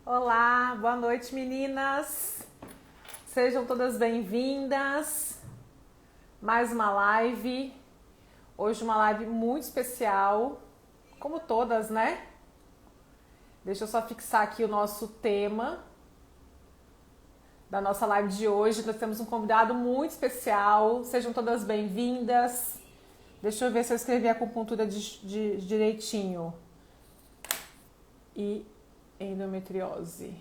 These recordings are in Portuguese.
Olá, boa noite meninas. Sejam todas bem-vindas. Mais uma live. Hoje uma live muito especial, como todas, né? Deixa eu só fixar aqui o nosso tema da nossa live de hoje. Nós temos um convidado muito especial. Sejam todas bem-vindas. Deixa eu ver se eu escrevi a acupuntura direitinho. E endometriose.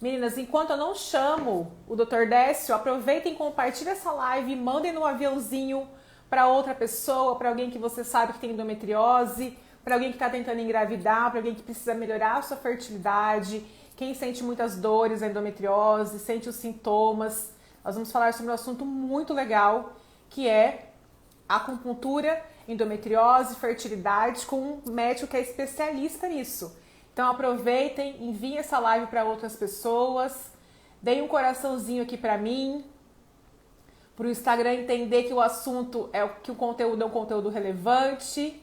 Meninas, enquanto eu não chamo o Dr. Décio, aproveitem, compartilhem essa live, mandem no aviãozinho para outra pessoa, para alguém que você sabe que tem endometriose, para alguém que está tentando engravidar, para alguém que precisa melhorar a sua fertilidade, quem sente muitas dores da endometriose, sente os sintomas. Nós vamos falar sobre um assunto muito legal, que é acupuntura, endometriose, fertilidade, com um médico que é especialista nisso. Então aproveitem, enviem essa live para outras pessoas, deem um coraçãozinho aqui para mim, para o Instagram entender que o assunto que o conteúdo é um conteúdo relevante,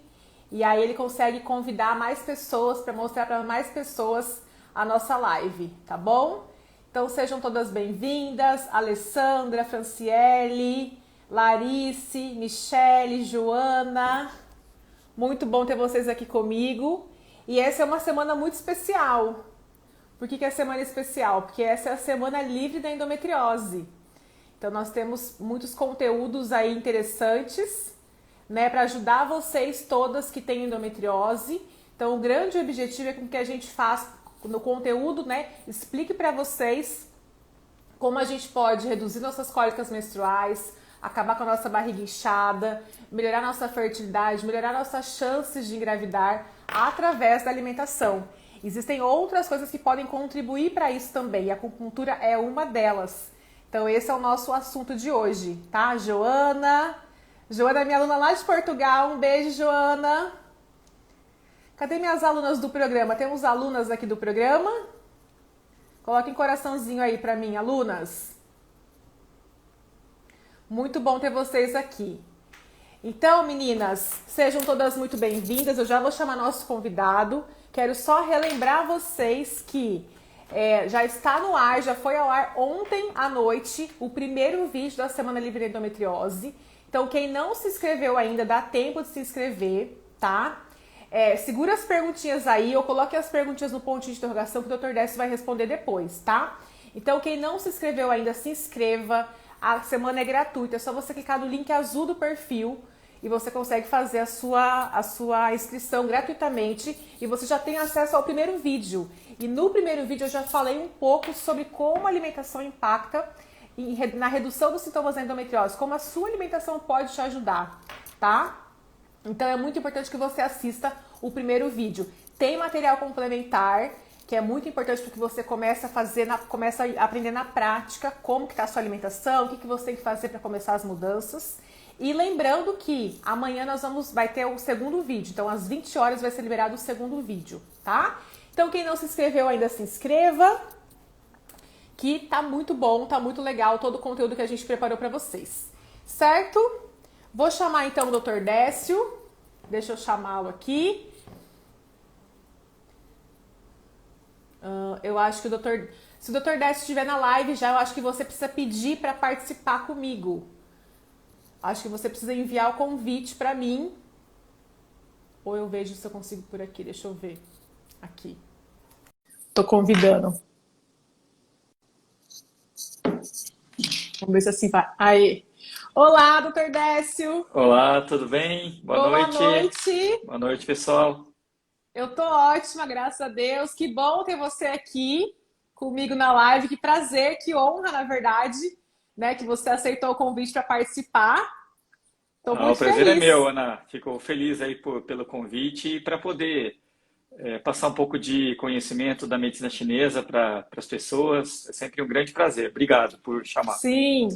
e aí ele consegue convidar mais pessoas para mostrar para mais pessoas a nossa live, tá bom? Então sejam todas bem-vindas, Alessandra, Franciele, Larice, Michele, Joana, muito bom ter vocês aqui comigo. E essa é uma semana muito especial. Por que é semana especial? Porque essa é a semana livre da endometriose. Então nós temos muitos conteúdos aí interessantes, né, para ajudar vocês todas que têm endometriose. Então o grande objetivo é com que a gente faça no conteúdo, né, explique para vocês como a gente pode reduzir nossas cólicas menstruais, acabar com a nossa barriga inchada, melhorar nossa fertilidade, melhorar nossas chances de engravidar através da alimentação. Existem outras coisas que podem contribuir para isso também, e a acupuntura é uma delas. Então esse é o nosso assunto de hoje, tá? Joana é minha aluna lá de Portugal, um beijo, Joana. Cadê minhas alunas do programa? Temos alunas aqui do programa? Coloquem coraçãozinho aí para mim, alunas. Muito bom ter vocês aqui. Então, meninas, sejam todas muito bem-vindas. Eu já vou chamar nosso convidado. Quero só relembrar vocês que já está no ar, já foi ao ar ontem à noite o primeiro vídeo da Semana Livre de Endometriose. Então, quem não se inscreveu ainda, dá tempo de se inscrever, tá? Segura as perguntinhas aí, ou coloque as perguntinhas no ponto de interrogação que o Dr. Décio vai responder depois, tá? Então, quem não se inscreveu ainda, se inscreva. A semana é gratuita, é só você clicar no link azul do perfil e você consegue fazer a sua inscrição gratuitamente e você já tem acesso ao primeiro vídeo. E no primeiro vídeo eu já falei um pouco sobre como a alimentação impacta na redução dos sintomas da endometriose, como a sua alimentação pode te ajudar, tá? Então é muito importante que você assista o primeiro vídeo. Tem material complementar, que é muito importante porque você começa a aprender na prática como que está a sua alimentação, o que você tem que fazer para começar as mudanças. E lembrando que amanhã vai ter o segundo vídeo, então às 20 horas vai ser liberado o segundo vídeo, tá? Então quem não se inscreveu ainda, se inscreva, que tá muito bom, tá muito legal todo o conteúdo que a gente preparou para vocês, certo? Vou chamar então o Dr. Décio, deixa eu chamá-lo aqui. Eu acho que se o Dr. Décio estiver na live já, eu acho que você precisa pedir para participar comigo. Acho que você precisa enviar o convite para mim. Ou eu vejo se eu consigo por aqui. Deixa eu ver. Aqui. Tô convidando. Vamos ver se assim vai. Aí. Olá, Dr. Décio. Olá, tudo bem? Boa Boa noite. noite. Boa noite, pessoal. Eu tô ótima, graças a Deus. Que bom ter você aqui comigo na live. Que prazer, que honra, na verdade, né, que você aceitou o convite para participar. Tô O muito prazer é feliz. meu, Ana. Fico feliz aí pelo convite e para poder passar um pouco de conhecimento da medicina chinesa para as pessoas. É sempre um grande prazer. Obrigado por chamar. Sim,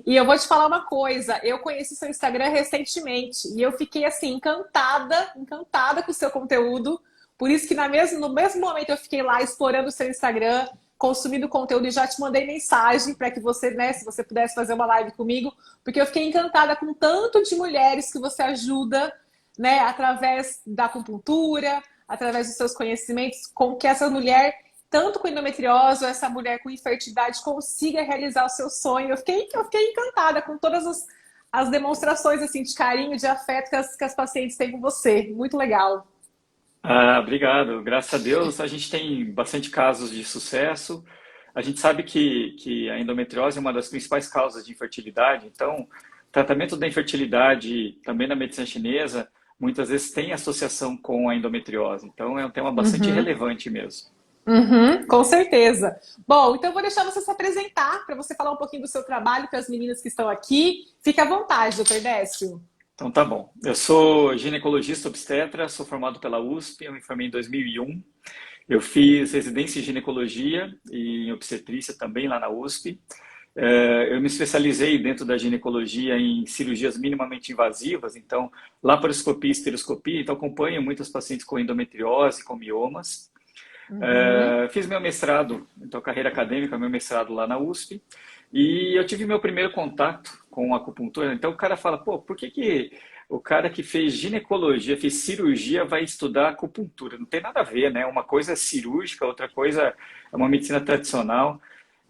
e eu vou te falar uma coisa, eu conheci seu Instagram recentemente e eu fiquei assim encantada com o seu conteúdo, por isso que no mesmo momento eu fiquei lá explorando o seu Instagram, consumindo conteúdo e já te mandei mensagem para que você, né, se você pudesse fazer uma live comigo, porque eu fiquei encantada com o tanto de mulheres que você ajuda, né, através da acupuntura, através dos seus conhecimentos, com que essa mulher, tanto com endometriose, ou essa mulher com infertilidade, consiga realizar o seu sonho. Eu fiquei encantada com todas as demonstrações assim, de carinho, de afeto que as pacientes têm com você. Muito legal. Ah, obrigado. Graças a Deus, a gente tem bastante casos de sucesso. A gente sabe que a endometriose é uma das principais causas de infertilidade. Então, o tratamento da infertilidade, também na medicina chinesa, muitas vezes tem associação com a endometriose. Então, é um tema bastante Uhum. relevante mesmo. Uhum, com certeza. Bom, então eu vou deixar você se apresentar para você falar um pouquinho do seu trabalho para as meninas que estão aqui. Fique à vontade, doutor Décio. Então, tá bom. Eu sou ginecologista obstetra, sou formado pela USP, eu me formei em 2001. Eu fiz residência em ginecologia e em obstetrícia também lá na USP. Eu me especializei dentro da ginecologia em cirurgias minimamente invasivas, então laparoscopia e esteroscopia, então acompanho muitas pacientes com endometriose, com miomas. Uhum. Fiz meu mestrado, então carreira acadêmica, meu mestrado lá na USP, e eu tive meu primeiro contato com a acupuntura. Então o cara fala, pô, por que que o cara que fez ginecologia, fez cirurgia, vai estudar acupuntura? Não tem nada a ver, né? Uma coisa é cirúrgica, outra coisa é uma medicina tradicional.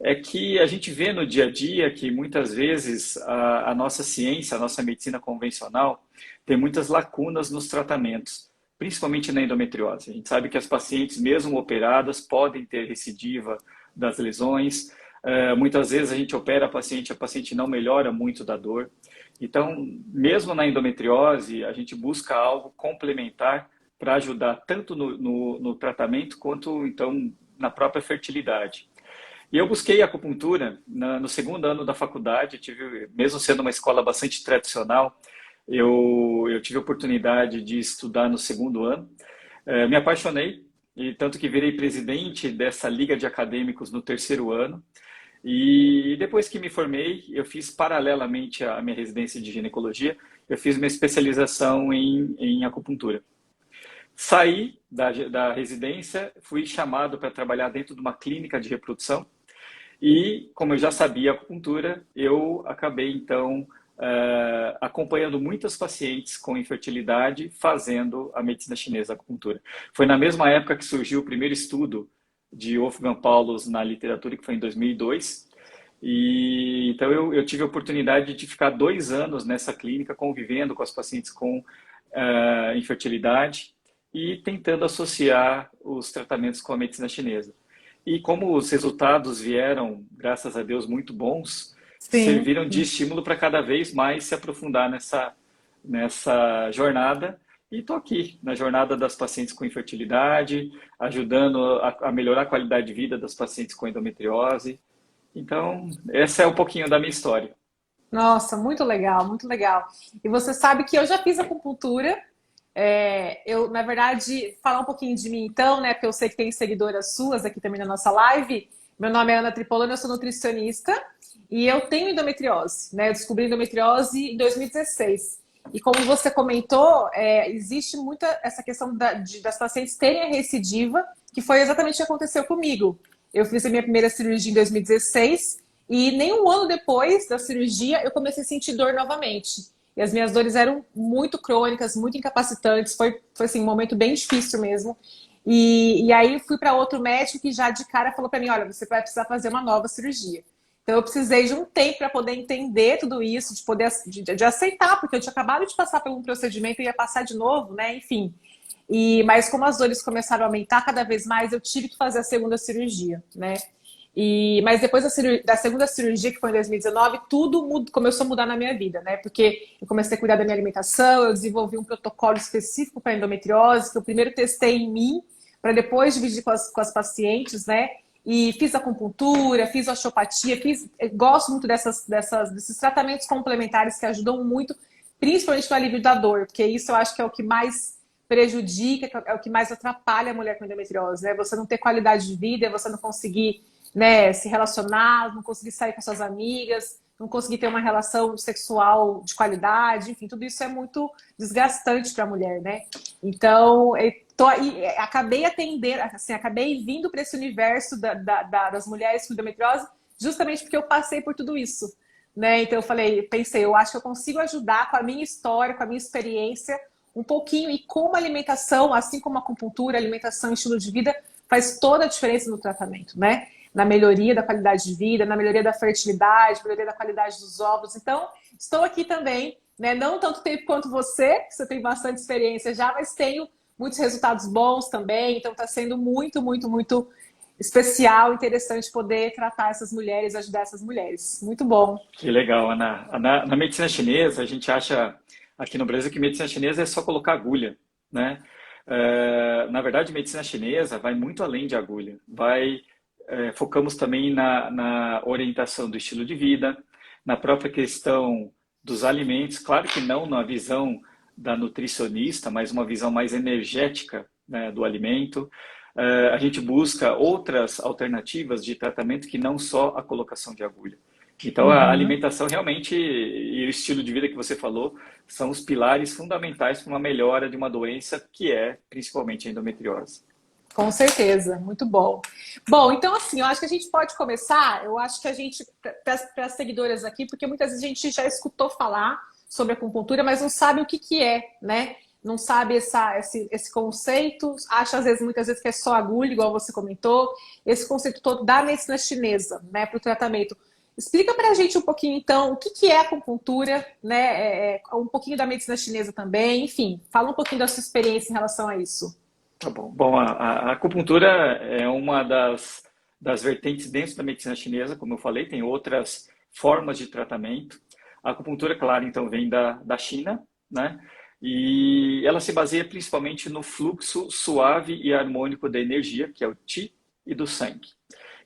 É que a gente vê no dia a dia que muitas vezes a nossa ciência, a nossa medicina convencional tem muitas lacunas nos tratamentos, principalmente na endometriose. A gente sabe que as pacientes, mesmo operadas, podem ter recidiva das lesões. Muitas vezes a gente opera a paciente não melhora muito da dor. Então, mesmo na endometriose, a gente busca algo complementar para ajudar tanto no tratamento quanto então na própria fertilidade. E eu busquei acupuntura no segundo ano da faculdade, mesmo sendo uma escola bastante tradicional, eu tive a oportunidade de estudar no segundo ano. Me apaixonei, e tanto que virei presidente dessa liga de acadêmicos no terceiro ano. E depois que me formei, eu fiz paralelamente à minha residência de ginecologia, eu fiz minha especialização em acupuntura. Saí da residência, fui chamado para trabalhar dentro de uma clínica de reprodução e, como eu já sabia a acupuntura, eu acabei, então, acompanhando muitas pacientes com infertilidade, fazendo a medicina chinesa, a acupuntura. Foi na mesma época que surgiu o primeiro estudo de Wolfgang Paulus na literatura, que foi em 2002. E, então, eu tive a oportunidade de ficar 2 anos nessa clínica, convivendo com as pacientes com infertilidade e tentando associar os tratamentos com a medicina chinesa. E como os resultados vieram, graças a Deus, muito bons, Sim. serviram de estímulo para cada vez mais se aprofundar nessa jornada. E estou aqui, na jornada das pacientes com infertilidade, ajudando a melhorar a qualidade de vida das pacientes com endometriose. Então, essa é um pouquinho da minha história. Nossa, muito legal, muito legal. E você sabe que eu já fiz acupuntura. Eu, na verdade, falar um pouquinho de mim então, né? Porque eu sei que tem seguidoras suas aqui também na nossa live. Meu nome é Ana Tripolano, eu sou nutricionista e eu tenho endometriose, né? Eu descobri endometriose em 2016. E como você comentou, existe muita essa questão das pacientes terem a recidiva, que foi exatamente o que aconteceu comigo. Eu fiz a minha primeira cirurgia em 2016 e nem um ano depois da cirurgia eu comecei a sentir dor novamente. E as minhas dores eram muito crônicas, muito incapacitantes. Foi assim, um momento bem difícil mesmo. E aí fui para outro médico que já de cara falou para mim, olha, você vai precisar fazer uma nova cirurgia. Então eu precisei de um tempo para poder entender tudo isso, de poder de aceitar, porque eu tinha acabado de passar por um procedimento e ia passar de novo, né? Enfim. Mas como as dores começaram a aumentar cada vez mais, eu tive que fazer a segunda cirurgia, né? Mas depois da segunda cirurgia, que foi em 2019, tudo começou a mudar na minha vida, né? Porque eu comecei a cuidar da minha alimentação, eu desenvolvi um protocolo específico para endometriose, que eu primeiro testei em mim, para depois dividir com as pacientes, né? E fiz acupuntura, fiz osteopatia, gosto muito desses tratamentos complementares que ajudam muito, principalmente no alívio da dor, porque isso eu acho que é o que mais prejudica, é o que mais atrapalha a mulher com endometriose, né? Você não ter qualidade de vida, você não conseguir, né, se relacionar, não conseguir sair com suas amigas, não conseguir ter uma relação sexual de qualidade, enfim, tudo isso é muito desgastante para a mulher, né? Então, acabei atendendo, assim, acabei vindo para esse universo das mulheres com endometriose justamente porque eu passei por tudo isso, né? Então, pensei, eu acho que eu consigo ajudar com a minha história, com a minha experiência, um pouquinho e como a alimentação, assim como a acupuntura, alimentação e estilo de vida, faz toda a diferença no tratamento, né? Na melhoria da qualidade de vida, na melhoria da fertilidade, melhoria da qualidade dos ovos. Então, estou aqui também, né? Não tanto tempo quanto você, que você tem bastante experiência já, mas tenho muitos resultados bons também. Então, está sendo muito, muito, muito especial, interessante poder tratar essas mulheres, ajudar essas mulheres. Muito bom. Que legal, Ana. Na medicina chinesa, a gente acha aqui no Brasil que medicina chinesa é só colocar agulha, né? Na verdade, medicina chinesa vai muito além de agulha. Focamos também na orientação do estilo de vida, na própria questão dos alimentos. Claro que não na visão da nutricionista, mas uma visão mais energética, né, do alimento. A gente busca outras alternativas de tratamento que não só a colocação de agulha. Então, a Uhum. alimentação realmente e o estilo de vida que você falou são os pilares fundamentais para uma melhora de uma doença que é principalmente a endometriose. Com certeza, muito bom. Bom, então assim, eu acho que a gente pode começar. Eu acho que a gente, para as seguidoras aqui, porque muitas vezes a gente já escutou falar sobre acupuntura, mas não sabe o que que é, né? Não sabe esse conceito, acha às vezes, muitas vezes que é só agulha, igual você comentou, esse conceito todo da medicina chinesa, né, para o tratamento. Explica para a gente um pouquinho, então, o que que é acupuntura, né? Um pouquinho da medicina chinesa também, enfim, fala um pouquinho da sua experiência em relação a isso. Tá bom. Bom, a acupuntura é uma das vertentes dentro da medicina chinesa, como eu falei, tem outras formas de tratamento. A acupuntura, claro, então vem da China, né? E ela se baseia principalmente no fluxo suave e harmônico da energia, que é o Qi, e do sangue.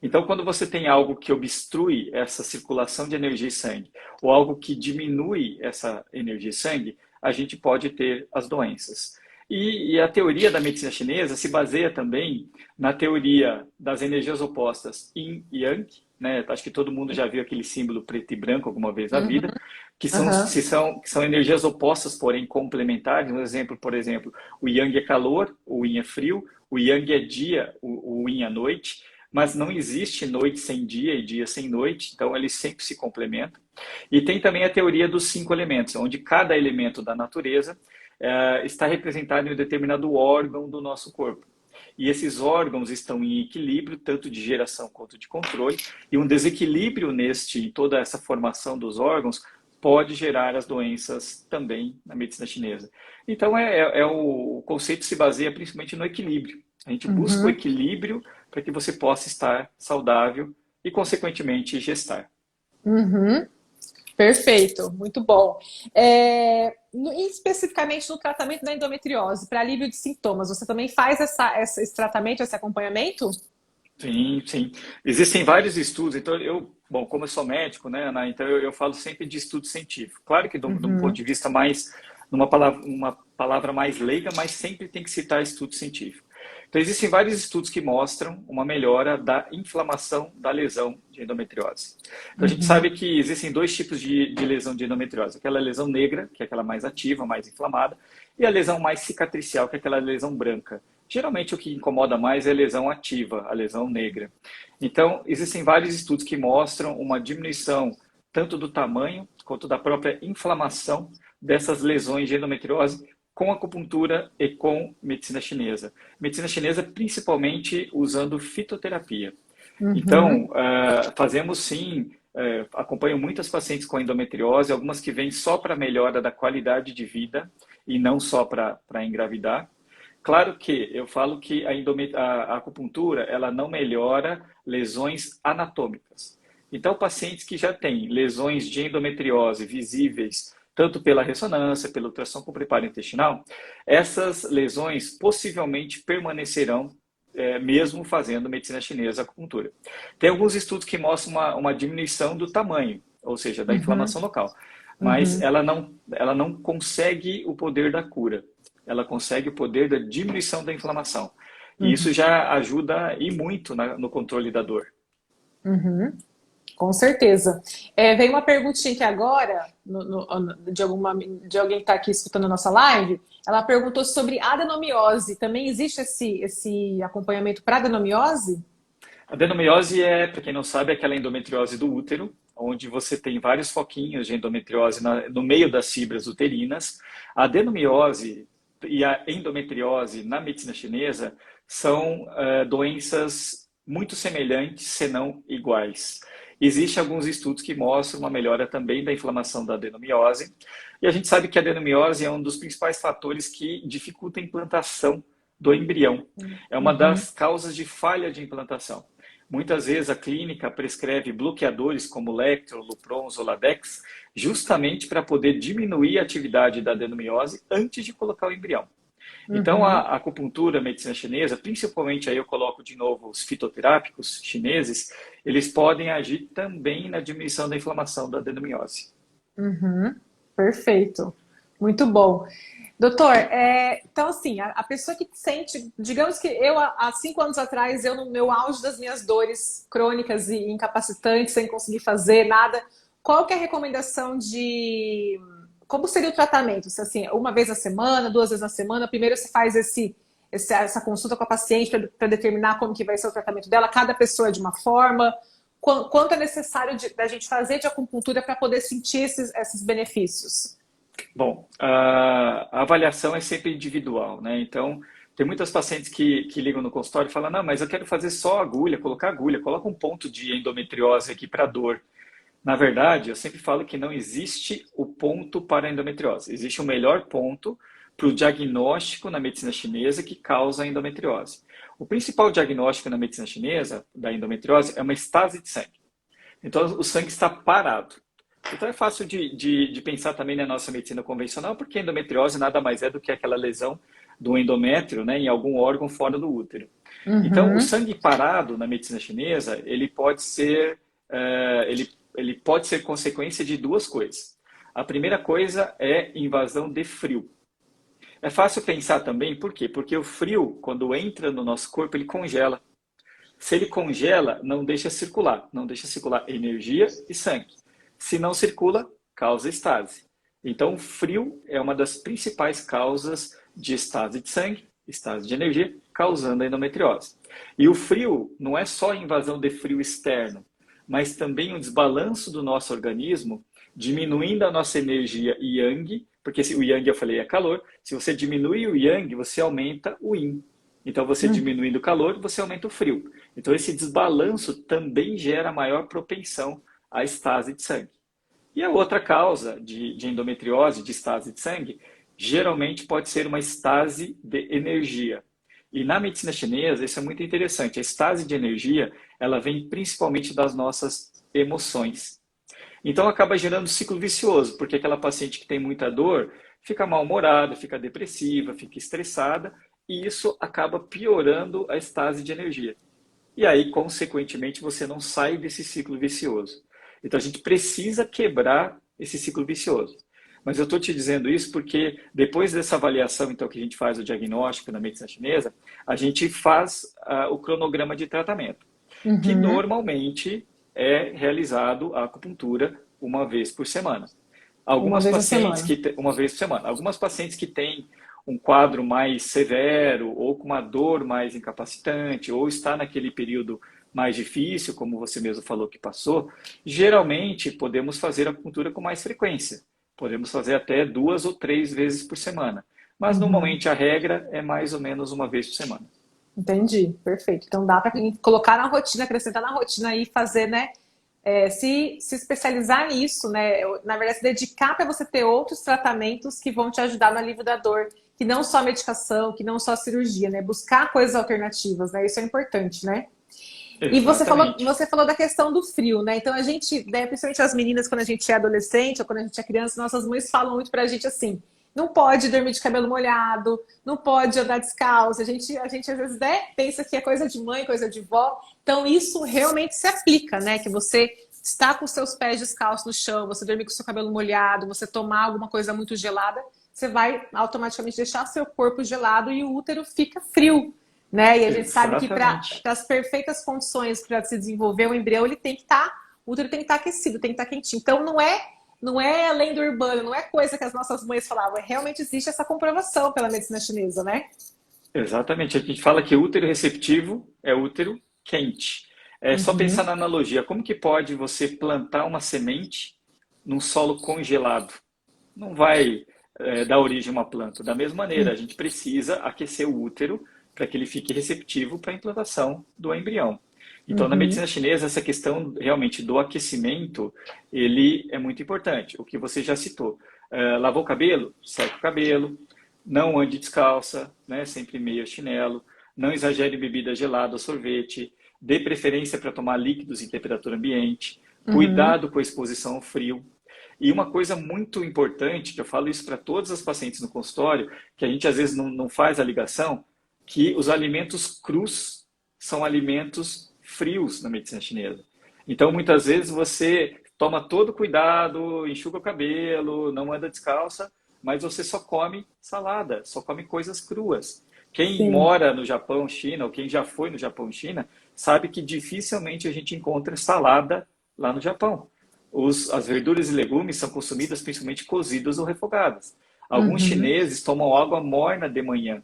Então, quando você tem algo que obstrui essa circulação de energia e sangue, ou algo que diminui essa energia e sangue, a gente pode ter as doenças. E a teoria da medicina chinesa se baseia também na teoria das energias opostas Yin e Yang, né? Acho que todo mundo já viu aquele símbolo preto e branco alguma vez na Uhum, vida, aham, que são energias opostas, porém complementares. Um exemplo, por exemplo, o Yang é calor, o Yin é frio, o Yang é dia, o Yin é noite, mas não existe noite sem dia e dia sem noite, então eles sempre se complementam. E tem também a teoria dos 5 elementos, onde cada elemento da natureza está representado em um determinado órgão do nosso corpo. E esses órgãos estão em equilíbrio, tanto de geração quanto de controle, e um desequilíbrio em toda essa formação dos órgãos pode gerar as doenças também na medicina chinesa. Então, o conceito se baseia principalmente no equilíbrio. A gente busca o uhum. equilíbrio para que você possa estar saudável e, consequentemente, gestar. Uhum. Perfeito, muito bom. Especificamente no tratamento da endometriose, para alívio de sintomas, você também faz esse tratamento, esse acompanhamento? Sim, sim. Existem vários estudos, então bom, como eu sou médico, né, Ana, então eu falo sempre de estudo científico. Claro que de um ponto Uhum, de vista uma palavra mais leiga, mas sempre tem que citar estudo científico. Então existem vários estudos que mostram uma melhora da inflamação da lesão de endometriose. Então a gente sabe uhum, que existem dois tipos de lesão de endometriose. Aquela lesão negra, que é aquela mais ativa, mais inflamada, e a lesão mais cicatricial, que é aquela lesão branca. Geralmente o que incomoda mais é a lesão ativa, a lesão negra. Então, existem vários estudos que mostram uma diminuição tanto do tamanho quanto da própria inflamação dessas lesões de endometriose com acupuntura e com medicina chinesa. Medicina chinesa principalmente usando fitoterapia. uhum, Então, fazemos sim, acompanho muitas pacientes com endometriose, algumas que vêm só para melhora da qualidade de vida e não só para engravidar. Claro que eu falo que a acupuntura ela não melhora lesões anatômicas. Então, pacientes que já têm lesões de endometriose visíveis, tanto pela ressonância, pela ultrassom com preparo intestinal, essas lesões possivelmente permanecerão mesmo fazendo medicina chinesa acupuntura. Tem alguns estudos que mostram uma diminuição do tamanho, ou seja, da uhum, inflamação local, mas uhum, ela não consegue o poder da cura, ela consegue o poder da diminuição da inflamação. E isso uhum, já ajuda e muito no controle da dor. uhum. Com certeza. Vem uma perguntinha aqui agora, de alguém que está aqui escutando a nossa live. Ela perguntou sobre adenomiose. Também existe esse acompanhamento para adenomiose? A adenomiose é, para quem não sabe, aquela endometriose do útero, onde você tem vários foquinhos de endometriose no meio das fibras uterinas. A adenomiose, e a endometriose na medicina chinesa são doenças muito semelhantes, se não iguais. Existem alguns estudos que mostram uma melhora também da inflamação da adenomiose, e a gente sabe que a adenomiose é um dos principais fatores que dificulta a implantação do embrião. É uma Uhum. das causas de falha de implantação. Muitas vezes a clínica prescreve bloqueadores como Lectro, Lupron, Zoladex, justamente para poder diminuir a atividade da adenomiose antes de colocar o embrião. Então, Uhum. a acupuntura, a medicina chinesa, principalmente aí eu coloco de novo os fitoterápicos chineses, eles podem agir também na diminuição da inflamação da adenomiose. Uhum. Perfeito. Muito bom. Doutor, então assim, a pessoa que sente, digamos que eu há 5 anos atrás, eu no meu auge das minhas dores crônicas e incapacitantes, sem conseguir fazer nada, qual que é a recomendação de, como seria o tratamento? Se assim, uma vez na semana, 2 vezes na semana, primeiro você faz essa consulta com a paciente para determinar como que vai ser o tratamento dela, cada pessoa é de uma forma, quanto é necessário da gente fazer de acupuntura para poder sentir esses benefícios? Bom, a avaliação é sempre individual, né? Então, tem muitas pacientes que ligam no consultório e falam, não, mas eu quero fazer só agulha, colocar agulha, coloca um ponto de endometriose aqui para dor. Na verdade, eu sempre falo que não existe o ponto para a endometriose. Existe o melhor ponto para o diagnóstico na medicina chinesa que causa a endometriose. O principal diagnóstico na medicina chinesa da endometriose é uma estase de sangue. Então, o sangue está parado. Então, é fácil de pensar também na nossa medicina convencional, porque a endometriose nada mais é do que aquela lesão do endométrio, né, em algum órgão fora do útero. Então, o Uhum. sangue parado na medicina chinesa, ele pode ser consequência de duas coisas. A primeira coisa é invasão de frio. É fácil pensar também, por quê? Porque o frio, quando entra no nosso corpo, ele congela. Se ele congela, não deixa circular energia e sangue. Se não circula, causa estase. Então, o frio é uma das principais causas de estase de sangue, estase de energia, causando a endometriose. E o frio não é só invasão de frio externo, mas também um desbalanço do nosso organismo, diminuindo a nossa energia yang, porque se o yang eu falei é calor, se você diminui o yang, você aumenta o yin. Então, você Uhum. diminuindo o calor, você aumenta o frio. Então, esse desbalanço também gera maior propensão à estase de sangue. E a outra causa de endometriose, de estase de sangue, geralmente pode ser uma estase de energia. E na medicina chinesa, isso é muito interessante. A estase de energia, ela vem principalmente das nossas emoções. Então acaba gerando um ciclo vicioso, porque aquela paciente que tem muita dor fica mal-humorada, fica depressiva, fica estressada, e isso acaba piorando a estase de energia. E aí, consequentemente, você não sai desse ciclo vicioso. Então, a gente precisa quebrar esse ciclo vicioso. Mas eu estou te dizendo isso porque depois dessa avaliação, então, que a gente faz o diagnóstico na medicina chinesa, a gente faz o cronograma de tratamento, que Uhum. normalmente é realizado a acupuntura uma vez por semana. Uma vez na semana. Uma vez por semana. Algumas pacientes que têm um quadro mais severo ou com uma dor mais incapacitante ou está naquele período mais difícil, como você mesmo falou que passou, geralmente podemos fazer acupuntura com mais frequência. Podemos fazer até 2 ou 3 vezes por semana. Mas Uhum. normalmente a regra é mais ou menos uma vez por semana. Entendi, perfeito. Então dá para colocar na rotina, acrescentar na rotina e fazer, né? Se especializar nisso, né? Na verdade, se dedicar para você ter outros tratamentos que vão te ajudar no alívio da dor, que não só a medicação, que não só a cirurgia, né? Buscar coisas alternativas, né? Isso é importante, né? E Exatamente. você falou da questão do frio, né? Então a gente, né, principalmente as meninas, quando a gente é adolescente ou quando a gente é criança, nossas mães falam muito pra gente assim: não pode dormir de cabelo molhado, não pode andar descalço. A gente às vezes né, pensa que é coisa de mãe, coisa de vó. Então isso realmente se aplica, né? Que você está com seus pés descalços no chão, você dormir com seu cabelo molhado, você tomar alguma coisa muito gelada, você vai automaticamente deixar seu corpo gelado e o útero fica frio, né? E a gente sabe que para Exatamente. as perfeitas condições para se desenvolver o embrião, ele tem que estar, o útero tem que estar aquecido, tem que estar quentinho. Então não é lenda urbana, não é coisa que as nossas mães falavam, realmente existe essa comprovação pela medicina chinesa, né? Exatamente. A gente fala que útero receptivo é útero quente. É só pensar Uhum. na analogia. Como que pode você plantar uma semente num solo congelado? Não vai. dá origem a uma planta. Da mesma maneira, a gente precisa aquecer o útero para que ele fique receptivo para a implantação do embrião. Então, na Uhum. medicina chinesa, essa questão realmente do aquecimento, ele é muito importante. O que você já citou. Lavou o cabelo? Seca o cabelo. Não ande descalça, né? Sempre meia chinelo. Não exagere em bebida gelada ou sorvete. Dê preferência para tomar líquidos em temperatura ambiente. Uhum. Cuidado com a exposição ao frio. E uma coisa muito importante, que eu falo isso para todas as pacientes no consultório, que a gente às vezes não faz a ligação, que os alimentos crus são alimentos frios na medicina chinesa. Então, muitas vezes você toma todo cuidado, enxuga o cabelo, não anda descalça, mas você só come salada, só come coisas cruas. Quem Sim. mora no Japão, China, ou quem já foi no Japão, China, sabe que dificilmente a gente encontra salada lá no Japão. As verduras e legumes são consumidas principalmente cozidas ou refogadas. Alguns Uhum. chineses tomam água morna de manhã.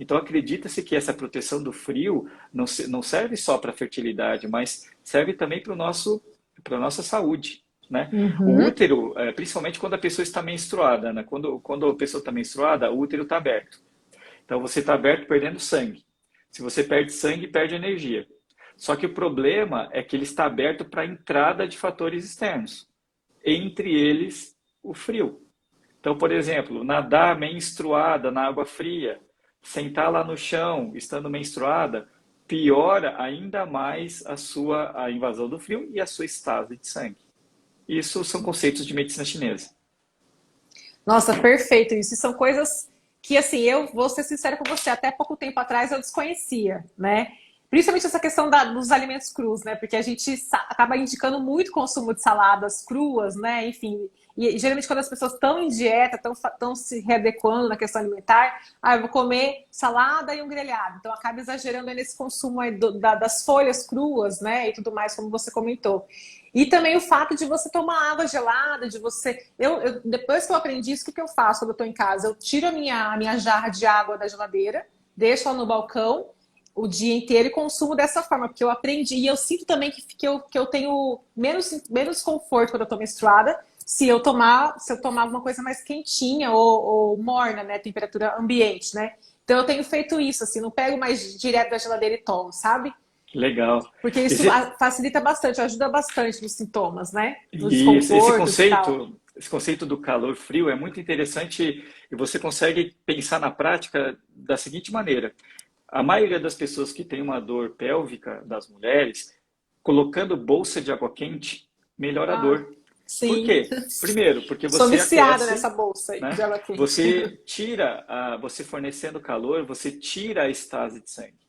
Então acredita-se que essa proteção do frio não serve só para a fertilidade, mas serve também para a nossa saúde, né? O Uhum. útero, principalmente quando a pessoa está menstruada, né? Quando a pessoa está menstruada, o útero está aberto. Então você está aberto perdendo sangue. Se você perde sangue, perde energia. Só que o problema é que ele está aberto para a entrada de fatores externos, entre eles o frio. Então, por exemplo, nadar menstruada na água fria, sentar lá no chão estando menstruada, piora ainda mais a invasão do frio e a sua estase de sangue. Isso são conceitos de medicina chinesa. Nossa, perfeito isso. E são coisas que, assim, eu vou ser sincera com você, até pouco tempo atrás eu desconhecia, né? Principalmente essa questão dos alimentos crus, né? Porque a gente acaba indicando muito consumo de saladas cruas, né? Enfim, e geralmente quando as pessoas estão em dieta, estão se readequando na questão alimentar, eu vou comer salada e um grelhado. Então acaba exagerando aí nesse consumo aí das folhas cruas, né? E tudo mais, como você comentou. E também o fato de você tomar água gelada, de você. Depois que eu aprendi isso, o que eu faço quando eu estou em casa? Eu tiro a minha jarra de água da geladeira, deixo ela no balcão o dia inteiro e consumo dessa forma, porque eu aprendi. E eu sinto também que eu tenho menos conforto quando eu estou menstruada se eu tomar alguma coisa mais quentinha ou morna, né? Temperatura ambiente, né? Então eu tenho feito isso, assim, não pego mais direto da geladeira e tomo, sabe? Legal. Porque isso Esse, facilita bastante, ajuda bastante nos sintomas, né? Nos e desconfortos e tal. esse conceito do calor frio é muito interessante e você consegue pensar na prática da seguinte maneira. A maioria das pessoas que tem uma dor pélvica, das mulheres, colocando bolsa de água quente, melhora a Ah, dor. Por sim. quê? Primeiro, porque Sou você viciada nessa aquece, bolsa aí de né? água quente. Você fornecendo calor, você tira a estase de sangue.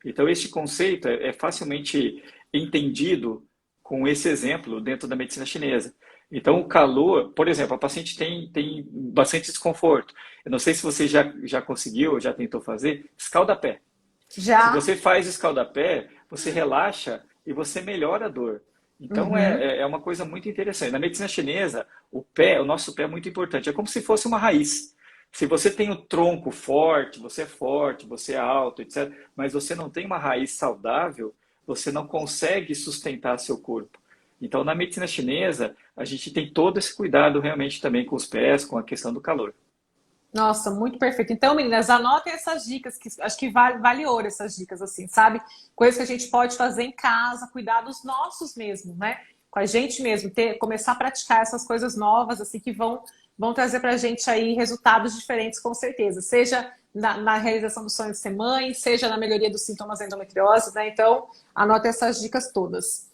Então, este conceito é facilmente entendido com esse exemplo dentro da medicina chinesa. Então, o calor, por exemplo, a paciente tem bastante desconforto. Eu não sei se você já conseguiu, já tentou fazer, escalda-pé. Se Já? você faz escaldapé, você relaxa e você melhora a dor. Então Uhum. é uma coisa muito interessante. Na medicina chinesa, o nosso pé é muito importante. É como se fosse uma raiz. Se você tem o tronco forte, você é alto, etc., mas você não tem uma raiz saudável, você não consegue sustentar seu corpo. Então, na medicina chinesa, a gente tem todo esse cuidado realmente também com os pés, com a questão do calor. Nossa, muito perfeito. Então, meninas, anotem essas dicas, que acho que vale ouro essas dicas, assim, sabe? Coisas que a gente pode fazer em casa, cuidar dos nossos mesmo, né? Com a gente mesmo, começar a praticar essas coisas novas, assim, que vão trazer pra gente aí resultados diferentes, com certeza. Seja na realização do sonho de ser mãe, seja na melhoria dos sintomas da endometriose, né? Então, anotem essas dicas todas.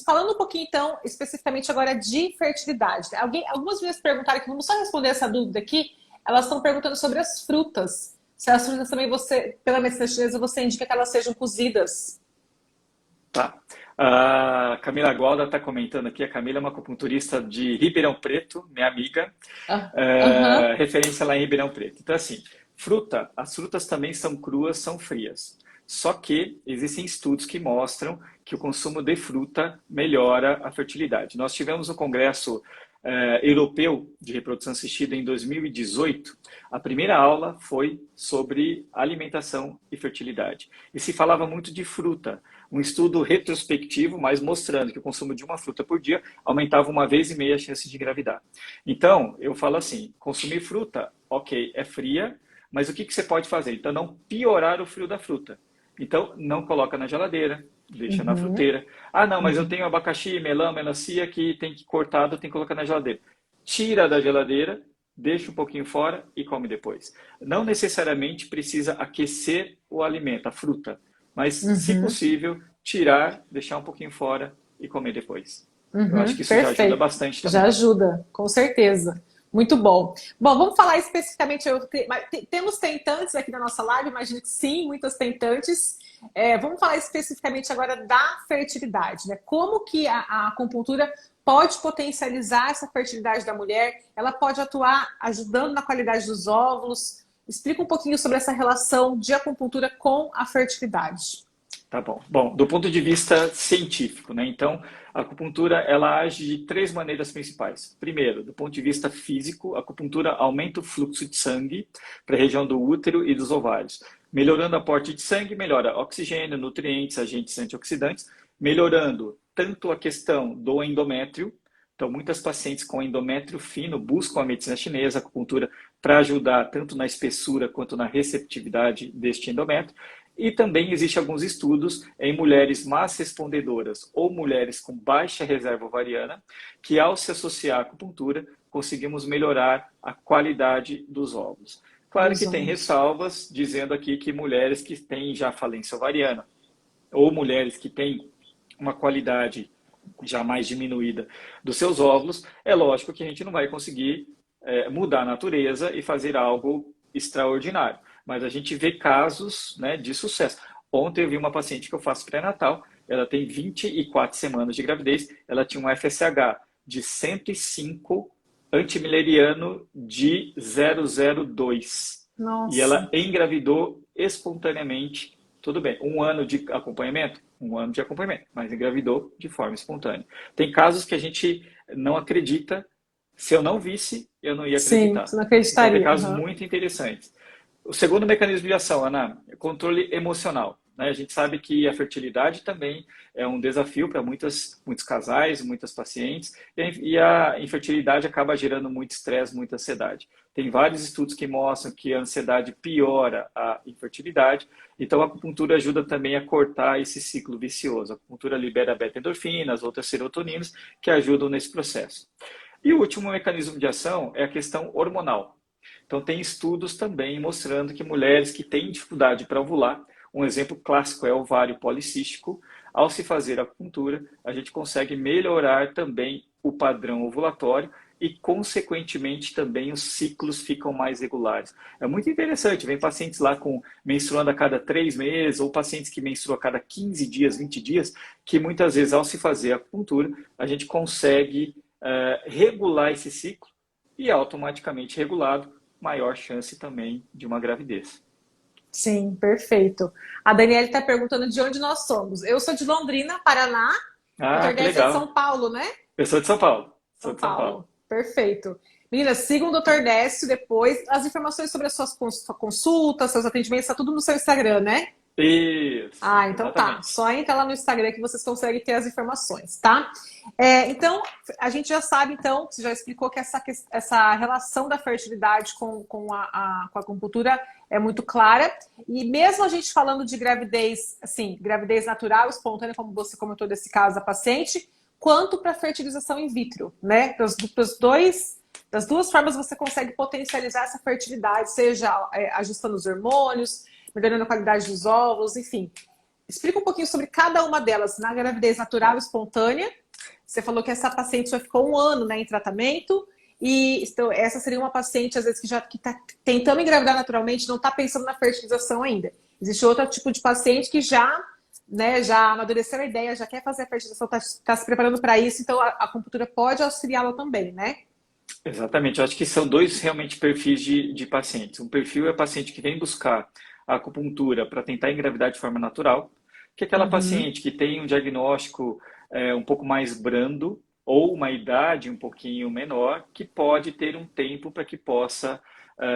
Falando um pouquinho, então, especificamente agora de fertilidade. Algumas vezes perguntaram aqui, vamos só responder essa dúvida aqui. Elas estão perguntando sobre as frutas. Se as frutas também pela medicina chinesa, você indica que elas sejam cozidas. Tá. A Camila Gualda está comentando aqui. A Camila é uma acupunturista de Ribeirão Preto, minha amiga, Aham. referência lá em Ribeirão Preto. Então, assim, as frutas também são cruas, são frias. Só que existem estudos que mostram que o consumo de fruta melhora a fertilidade. Nós tivemos um congresso Europeu de Reprodução Assistida em 2018, a primeira aula foi sobre alimentação e fertilidade. E se falava muito de fruta, um estudo retrospectivo, mas mostrando que o consumo de uma fruta por dia aumentava 1,5 vezes a chance de engravidar. Então, eu falo assim, consumir fruta, ok, é fria, mas o que você pode fazer? Então, não piorar o frio da fruta. Então, não coloca na geladeira, deixa na Uhum, fruteira. Ah, não, mas eu uhum. tenho abacaxi, melão, melancia que tem que cortado, tem que colocar na geladeira. Tira da geladeira, deixa um pouquinho fora e come depois. Não necessariamente precisa aquecer o alimento, a fruta, mas, se Uhum, possível, tirar, deixar um pouquinho fora e comer depois. Eu acho que uhum, isso já ajuda perfeito. bastante Já também. ajuda, com certeza. Muito bom. Bom, vamos falar especificamente. Temos tentantes aqui na nossa live, imagino que sim, muitas tentantes. Vamos falar especificamente agora da fertilidade, né? Como que a acupuntura pode potencializar essa fertilidade da mulher? Ela pode atuar ajudando na qualidade dos óvulos? Explica um pouquinho sobre essa relação de acupuntura com a fertilidade. Tá bom. Bom, do ponto de vista científico, né? Então, a acupuntura ela age de três maneiras principais. Primeiro, do ponto de vista físico, a acupuntura aumenta o fluxo de sangue para a região do útero e dos ovários. Melhorando o aporte de sangue, melhora oxigênio, nutrientes, agentes antioxidantes, melhorando tanto a questão do endométrio. Então, muitas pacientes com endométrio fino buscam a medicina chinesa, a acupuntura, para ajudar tanto na espessura quanto na receptividade deste endométrio. E também existem alguns estudos em mulheres más respondedoras ou mulheres com baixa reserva ovariana, que ao se associar à acupuntura, conseguimos melhorar a qualidade dos óvulos. Claro Dos que tem óvulos. ressalvas, dizendo aqui que mulheres que têm já falência ovariana ou mulheres que têm uma qualidade já mais diminuída dos seus óvulos, é lógico que a gente não vai conseguir mudar a natureza e fazer algo extraordinário. Mas a gente vê casos, né, de sucesso. Ontem eu vi uma paciente que eu faço pré-natal, ela tem 24 semanas de gravidez, ela tinha um FSH de 105, antimileriano de 002. E ela Nossa. engravidou espontaneamente. Tudo bem, um ano de acompanhamento? Um ano de acompanhamento, mas engravidou de forma espontânea. Tem casos que a gente não acredita. Se eu não visse, eu não ia Sim, acreditar. você não Então, tem acreditaria. casos Aham. muito interessantes. O segundo mecanismo de ação, Ana, é controle emocional. Né? A gente sabe que a fertilidade também é um desafio para muitos casais, muitas pacientes, e a infertilidade acaba gerando muito estresse, muita ansiedade. Tem vários estudos que mostram que a ansiedade piora a infertilidade, então a acupuntura ajuda também a cortar esse ciclo vicioso. A acupuntura libera beta-endorfinas, outras serotoninas, que ajudam nesse processo. E o último mecanismo de ação é a questão hormonal. Então, tem estudos também mostrando que mulheres que têm dificuldade para ovular, um exemplo clássico é o ovário policístico, ao se fazer a acupuntura, a gente consegue melhorar também o padrão ovulatório e, consequentemente, também os ciclos ficam mais regulares. É muito interessante, vem pacientes lá com menstruando a cada 3 meses, ou pacientes que menstruam a cada 15 dias, 20 dias, que muitas vezes, ao se fazer a acupuntura, a gente consegue regular esse ciclo e, automaticamente regulado, maior chance também de uma gravidez. Sim, perfeito. A Daniela está perguntando de onde nós somos. Eu sou de Londrina, Paraná. Ah, Doutor que Décio é de legal. São Paulo, né? Eu sou de São Paulo. Sou São de São Paulo. Paulo. Perfeito. Meninas, sigam o Doutor Décio depois. As informações sobre as suas consultas, seus atendimentos, está tudo no seu Instagram, né? Isso, Ah, então tá. exatamente. Só entra lá no Instagram que vocês conseguem ter as informações, tá? Então, a gente já sabe, então, você já explicou que essa relação da fertilidade com a acupuntura é muito clara. E mesmo a gente falando de gravidez, assim, gravidez natural, espontânea, como você comentou desse caso da paciente, quanto para fertilização in vitro, né? Das duas formas você consegue potencializar essa fertilidade, seja ajustando os hormônios, melhorando a qualidade dos óvulos, enfim. Explica um pouquinho sobre cada uma delas. Na gravidez natural e espontânea, você falou que essa paciente já ficou um ano, né, em tratamento, e então, essa seria uma paciente, às vezes, que está tentando engravidar naturalmente, não está pensando na fertilização ainda. Existe outro tipo de paciente que já, né, já amadureceu a ideia, já quer fazer a fertilização, está se preparando para isso, então a acupuntura pode auxiliá-la também, né? Exatamente. Eu acho que são dois realmente perfis de pacientes. Um perfil é o paciente que vem buscar a acupuntura para tentar engravidar de forma natural, que é aquela Uhum, paciente que tem um diagnóstico um pouco mais brando, ou uma idade um pouquinho menor, que pode ter um tempo para que possa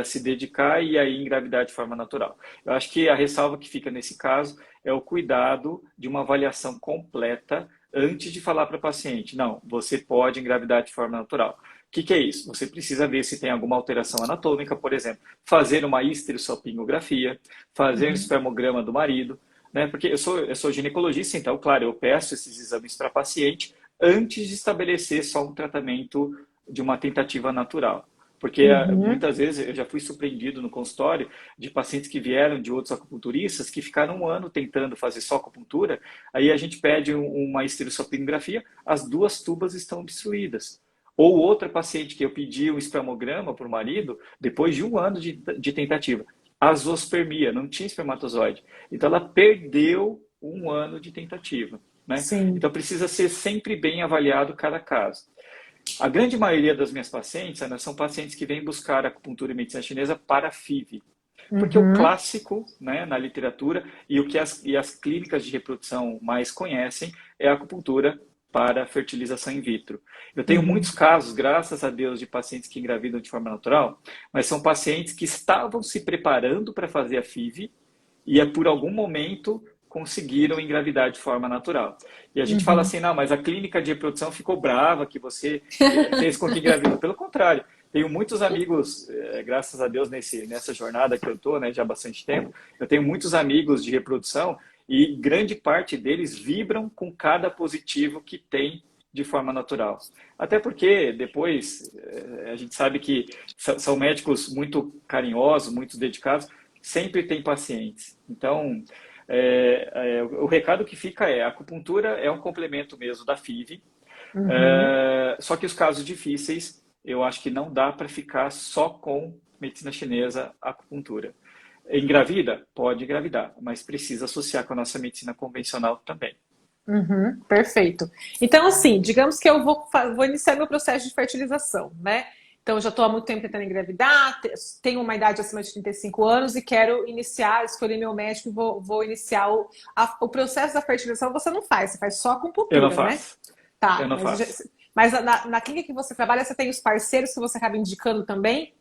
se dedicar e aí engravidar de forma natural. Eu acho que a ressalva que fica nesse caso é o cuidado de uma avaliação completa antes de falar para o paciente, não, você pode engravidar de forma natural. O que é isso? Você precisa ver se tem alguma alteração anatômica, por exemplo, fazer uma histerosalpingografia, fazer um espermograma do marido, né? Porque eu sou ginecologista, então, claro, eu peço esses exames para paciente antes de estabelecer só um tratamento de uma tentativa natural. Porque Uhum. muitas vezes eu já fui surpreendido no consultório de pacientes que vieram de outros acupunturistas que ficaram um ano tentando fazer só acupuntura, aí a gente pede uma histerosalpingografia, as duas tubas estão obstruídas. Ou outra paciente que eu pedi um espermograma para o marido, depois de um ano de tentativa, azospermia, não tinha espermatozoide. Então ela perdeu um ano de tentativa, né? Sim. Então precisa ser sempre bem avaliado cada caso. A grande maioria das minhas pacientes, Ana, são pacientes que vêm buscar acupuntura e medicina chinesa para FIV. Porque o Uhum. clássico, né, na literatura e o que as clínicas de reprodução mais conhecem é a acupuntura para fertilização in vitro. Eu tenho muitos Uhum. casos, graças a Deus, de pacientes que engravidam de forma natural, mas são pacientes que estavam se preparando para fazer a FIV e por algum momento conseguiram engravidar de forma natural. E a gente fala Uhum. assim, não, mas a clínica de reprodução ficou brava que você fez com que engravidou. Pelo contrário, tenho muitos amigos, graças a Deus, nessa jornada que eu estou, né, já há bastante tempo, eu tenho muitos amigos de reprodução e grande parte deles vibram com cada positivo que tem de forma natural. Até porque depois a gente sabe que são médicos muito carinhosos, muito dedicados, sempre tem pacientes. Então, o recado que fica é, a acupuntura é um complemento mesmo da FIV, Uhum. só que os casos difíceis, eu acho que não dá para ficar só com medicina chinesa, acupuntura. Engravida? Pode engravidar, mas precisa associar com a nossa medicina convencional também. Uhum, perfeito. Então, assim, digamos que eu vou iniciar meu processo de fertilização, né? Então, eu já estou há muito tempo tentando engravidar, tenho uma idade acima de 35 anos e quero iniciar, escolher meu médico e vou iniciar o processo da fertilização. Você não faz, você faz só Eu não acupuntura, né? faço. Eu Tá, não faço. mas na clínica que você trabalha, você tem os parceiros que você acaba indicando também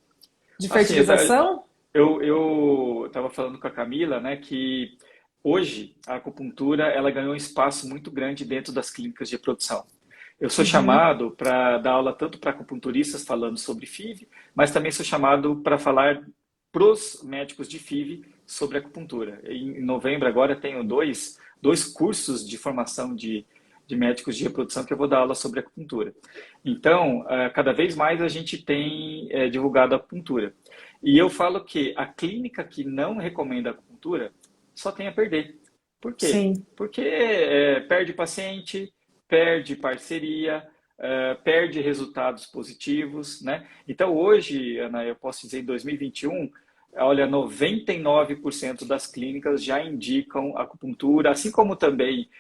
de Assim, fertilização? eu estava falando com a Camila, né, que hoje a acupuntura ela ganhou um espaço muito grande dentro das clínicas de reprodução. Eu sou Uhum, chamado para dar aula tanto para acupunturistas falando sobre FIV, mas também sou chamado para falar para os médicos de FIV sobre acupuntura. Em novembro agora tenho dois cursos de formação de médicos de reprodução que eu vou dar aula sobre acupuntura. Então, cada vez mais a gente tem divulgado a acupuntura. E eu falo que a clínica que não recomenda acupuntura só tem a perder. Por quê? sim. Porque perde paciente, perde parceria, perde resultados positivos, né? Então hoje, Ana, eu posso dizer em 2021, olha, 99% das clínicas já indicam acupuntura, assim como também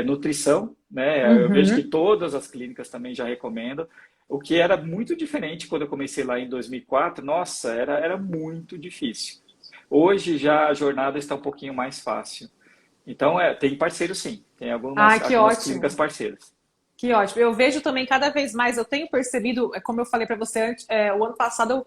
nutrição, né? Eu vejo que Uhum. todas as clínicas também já recomendam. O que era muito diferente quando eu comecei lá em 2004, nossa, era muito difícil. Hoje já a jornada está um pouquinho mais fácil. Então, tem parceiro sim, tem Ai, que algumas clínicas ótimo. parceiras. Que ótimo. Eu vejo também cada vez mais, eu tenho percebido, como eu falei para você antes, o ano passado eu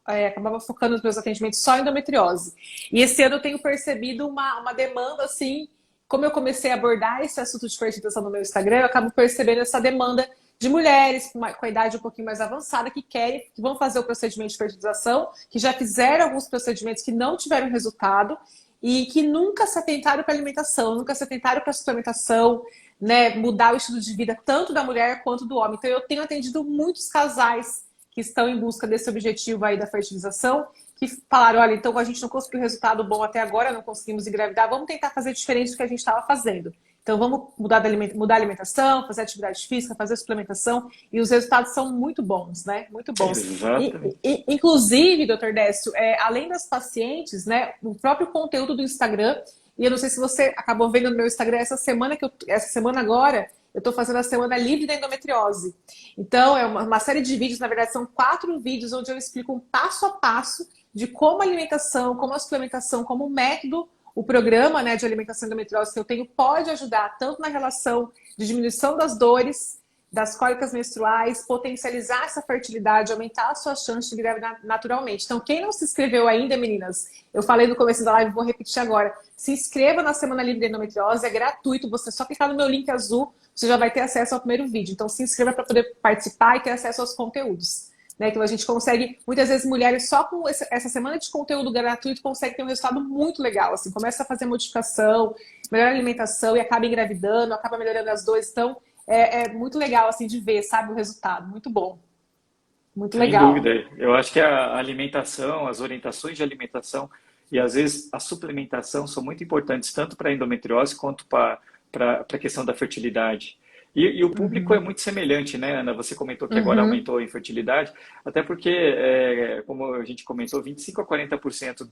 acabava focando os meus atendimentos só em endometriose. E esse ano eu tenho percebido uma demanda assim, como eu comecei a abordar esse assunto de fertilização no meu Instagram, eu acabo percebendo essa demanda de mulheres com a idade um pouquinho mais avançada que querem, que vão fazer o procedimento de fertilização, que já fizeram alguns procedimentos que não tiveram resultado e que nunca se atentaram para alimentação, nunca se atentaram para suplementação, né, mudar o estilo de vida tanto da mulher quanto do homem. Então eu tenho atendido muitos casais que estão em busca desse objetivo aí da fertilização, que falaram, olha, então a gente não conseguiu resultado bom até agora, não conseguimos engravidar, vamos tentar fazer diferente do que a gente estava fazendo. Então vamos mudar a alimentação, fazer atividade física, fazer suplementação, e os resultados são muito bons, né? Muito bons. Exatamente. Inclusive, doutor Décio, além das pacientes, né, o próprio conteúdo do Instagram, e eu não sei se você acabou vendo no meu Instagram essa semana agora, eu estou fazendo a semana livre da endometriose. Então, é uma série de vídeos, na verdade, são 4 vídeos onde eu explico um passo a passo de como a alimentação, como a suplementação, como o método, o programa, né, de alimentação endometriose que eu tenho pode ajudar tanto na relação de diminuição das dores, das cólicas menstruais, potencializar essa fertilidade, aumentar a sua chance de engravidar naturalmente. Então, quem não se inscreveu ainda, meninas, eu falei no começo da live, vou repetir agora. Se inscreva na Semana Livre de Endometriose, é gratuito, você só clicar no meu link azul, você já vai ter acesso ao primeiro vídeo. Então, se inscreva para poder participar e ter acesso aos conteúdos. Né? Então, a gente consegue, muitas vezes, mulheres só com essa semana de conteúdo gratuito conseguem ter um resultado muito legal. Assim, começa a fazer modificação, melhora a alimentação e acaba engravidando, acaba melhorando as dores. Então, é muito legal, assim, de ver, sabe, o resultado. Muito bom. Muito Sem legal. dúvida. Eu acho que a alimentação, as orientações de alimentação e às vezes a suplementação são muito importantes tanto para a endometriose quanto para a questão da fertilidade. E o público é Uhum. muito semelhante, né, Ana? Você comentou que agora Uhum. aumentou a infertilidade, até porque, como a gente comentou, 25 a 40%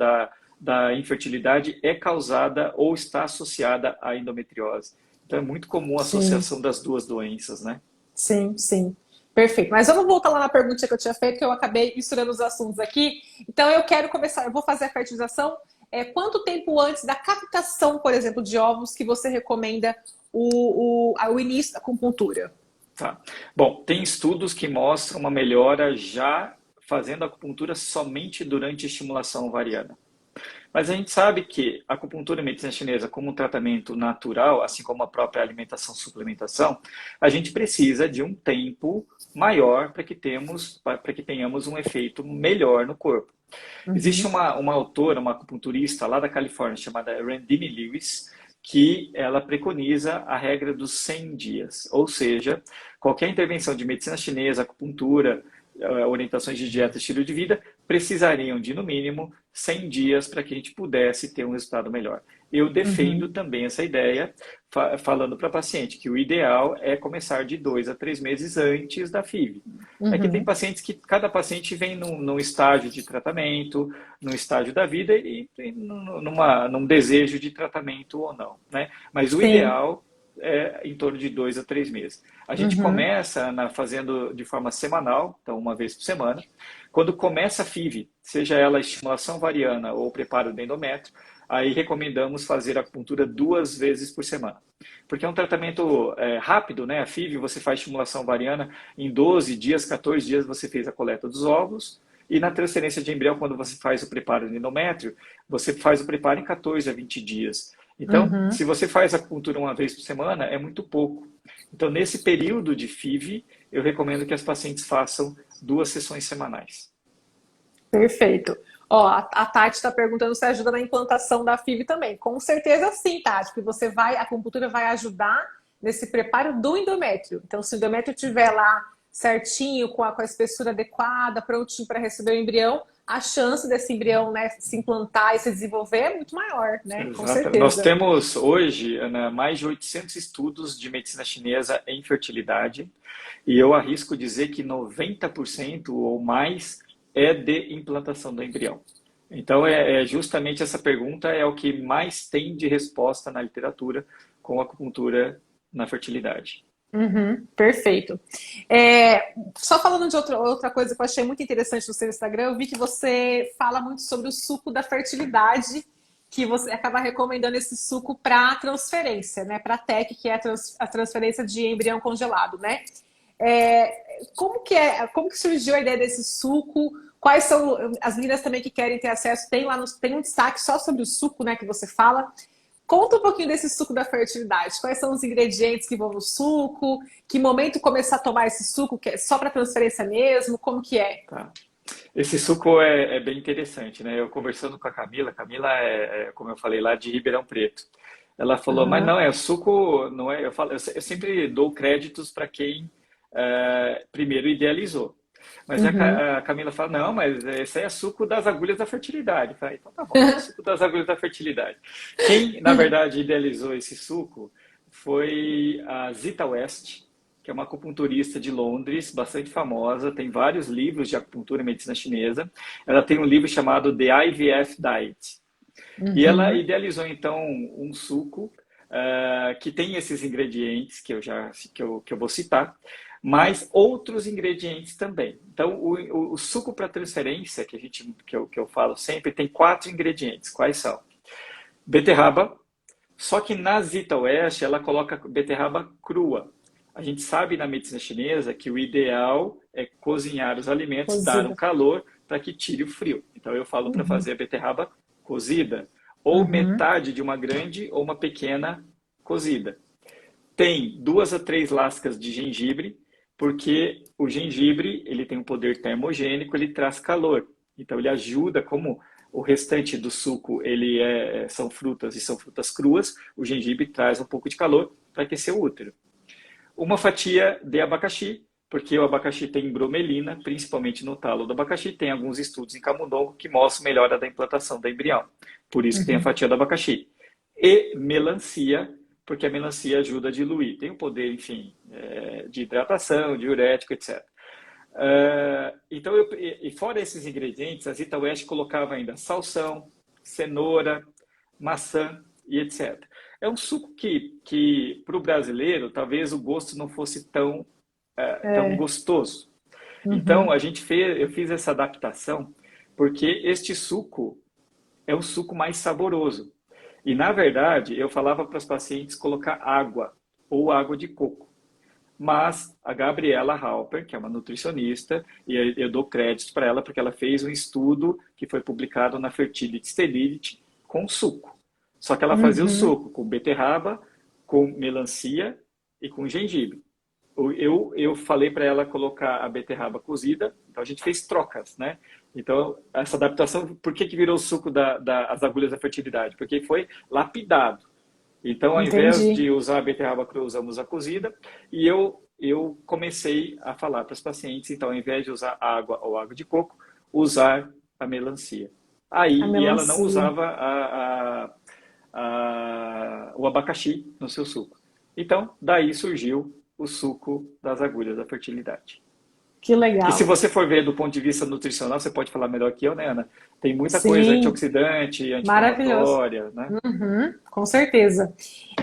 da infertilidade é causada ou está associada à endometriose. Então é muito comum a Sim, associação das duas doenças, né? sim, sim. Perfeito. Mas vamos voltar lá na pergunta que eu tinha feito, que eu acabei misturando os assuntos aqui. Então, eu quero começar, eu vou fazer a fertilização. Quanto tempo antes da captação, por exemplo, de ovos, que você recomenda o início da acupuntura? Tá. Bom, tem estudos que mostram uma melhora já fazendo acupuntura somente durante a estimulação ovariana. Mas a gente sabe que a acupuntura e a medicina chinesa, como um tratamento natural, assim como a própria alimentação suplementação, a gente precisa de um tempo maior para que tenhamos um efeito melhor no corpo. Existe Uhum, uma autora, uma acupunturista lá da Califórnia, chamada Randini Lewis, que ela preconiza a regra dos 100 dias, ou seja, qualquer intervenção de medicina chinesa, acupuntura, orientações de dieta e estilo de vida, precisariam de, no mínimo, 100 dias para que a gente pudesse ter um resultado melhor. Eu defendo uhum, também essa ideia, falando para a paciente que o ideal é começar de 2 a 3 meses antes da FIV. É que tem uhum. pacientes que cada paciente vem num estágio de tratamento, num estágio da vida e num desejo de tratamento ou não, né? Mas o Sim. ideal é em torno de 2 a 3 meses. A gente Uhum, começa fazendo de forma semanal, então uma vez por semana. Quando começa a FIV, seja ela estimulação ovariana ou preparo do endométrio, aí recomendamos fazer a acupuntura 2 vezes por semana. Porque é um tratamento rápido, né? A FIV você faz estimulação ovariana em 12 dias, 14 dias você fez a coleta dos óvulos. E na transferência de embrião, quando você faz o preparo do endométrio, você faz o preparo em 14 a 20 dias. Então, uhum. se você faz a acupuntura uma vez por semana, é muito pouco. Então, nesse período de FIV, eu recomendo que as pacientes façam 2 sessões semanais. Perfeito. Ó, a Tati está perguntando se ajuda na implantação da FIV também. Com certeza sim, Tati, porque a acupuntura vai ajudar nesse preparo do endométrio. Então, se o endométrio estiver lá certinho, com a espessura adequada, prontinho para receber o embrião, a chance desse embrião, né, se implantar e se desenvolver é muito maior, né? Com Exato. Nós certeza. temos hoje, Ana, mais de 800 estudos de medicina chinesa em fertilidade, e eu arrisco dizer que 90% ou mais é de implantação do embrião. Então, justamente essa pergunta é o que mais tem de resposta na literatura com acupuntura na fertilidade. Uhum, perfeito. Só falando de outra coisa que eu achei muito interessante no seu Instagram, eu vi que você fala muito sobre o suco da fertilidade, que você acaba recomendando esse suco para transferência, né? Para TEC, que é a transferência de embrião congelado, né? Como que surgiu a ideia desse suco? Quais são as meninas também que querem ter acesso? Tem um destaque só sobre o suco, né? Que você fala. Conta um pouquinho desse suco da fertilidade. Quais são os ingredientes que vão no suco? Que momento começar a tomar esse suco? Que é só para transferência mesmo? Como que é? Tá? Esse suco é bem interessante, né? Eu conversando com a Camila como eu falei, lá de Ribeirão Preto. Ela falou, mas Aham, não, é suco, não é? Eu sempre dou créditos para quem primeiro idealizou. Mas uhum, a Camila fala, não, mas esse aí é suco das agulhas da fertilidade. Eu falei, então tá bom, então suco das agulhas da fertilidade. Quem, na verdade, idealizou esse suco foi a Zita West, que é uma acupunturista de Londres, bastante famosa, tem vários livros de acupuntura e medicina chinesa. Ela tem um livro chamado The IVF Diet. E ela uhum, idealizou, então, um suco que tem esses ingredientes que eu vou citar, mas outros ingredientes também. Então, o suco para transferência, que eu falo sempre, tem 4 ingredientes. Quais são? Beterraba, só que na Zita West ela coloca beterraba crua. a gente sabe na medicina chinesa que o ideal é cozinhar os alimentos, dar um Cozida. calor para que tire o frio. Então eu falo para Uhum. fazer a beterraba cozida, ou Uhum. metade de uma grande ou uma pequena cozida. Tem 2 a 3 lascas de gengibre, porque o gengibre ele tem um poder termogênico, ele traz calor. Então ele ajuda, como o restante do suco são frutas e são frutas cruas, o gengibre traz um pouco de calor para aquecer o útero. Uma fatia de abacaxi, porque o abacaxi tem bromelina, principalmente no talo do abacaxi, tem alguns estudos em camundongo que mostram melhora da implantação do embrião. Por isso que tem a Uhum. fatia do abacaxi. E melancia, porque a melancia ajuda a diluir. Tem o poder, enfim, de hidratação, diurético, etc. Então, e fora esses ingredientes, a Zita West colocava ainda salsão, cenoura, maçã e etc. É um suco que para o brasileiro, talvez o gosto não fosse tão É. gostoso. Então, Uhum. eu fiz essa adaptação porque este suco é um suco mais saboroso. E, na verdade, eu falava para os pacientes colocar água ou água de coco. Mas a Gabriela Halper, que é uma nutricionista, e eu dou crédito para ela porque ela fez um estudo que foi publicado na Fertility Sterility com suco. Só que ela fazia o Uhum. suco com beterraba, com melancia e com gengibre. Eu falei para ela colocar a beterraba cozida, então a gente fez trocas, né? Então, essa adaptação, por que virou o suco das agulhas da fertilidade? Porque foi lapidado. Então, ao invés Entendi. de usar a beterraba crua, usamos a cozida. E eu comecei a falar para os pacientes, então, ao invés de usar água ou água de coco, usar a melancia. A E ela não melancia. usava o abacaxi no seu suco. Então, daí surgiu o suco das agulhas da fertilidade. Que E se legal. você for ver do ponto de vista nutricional, você pode falar melhor que eu, né, Ana? Tem muita coisa Sim, antioxidante, maravilhoso. anti-inflamatória, né? Uhum, com certeza.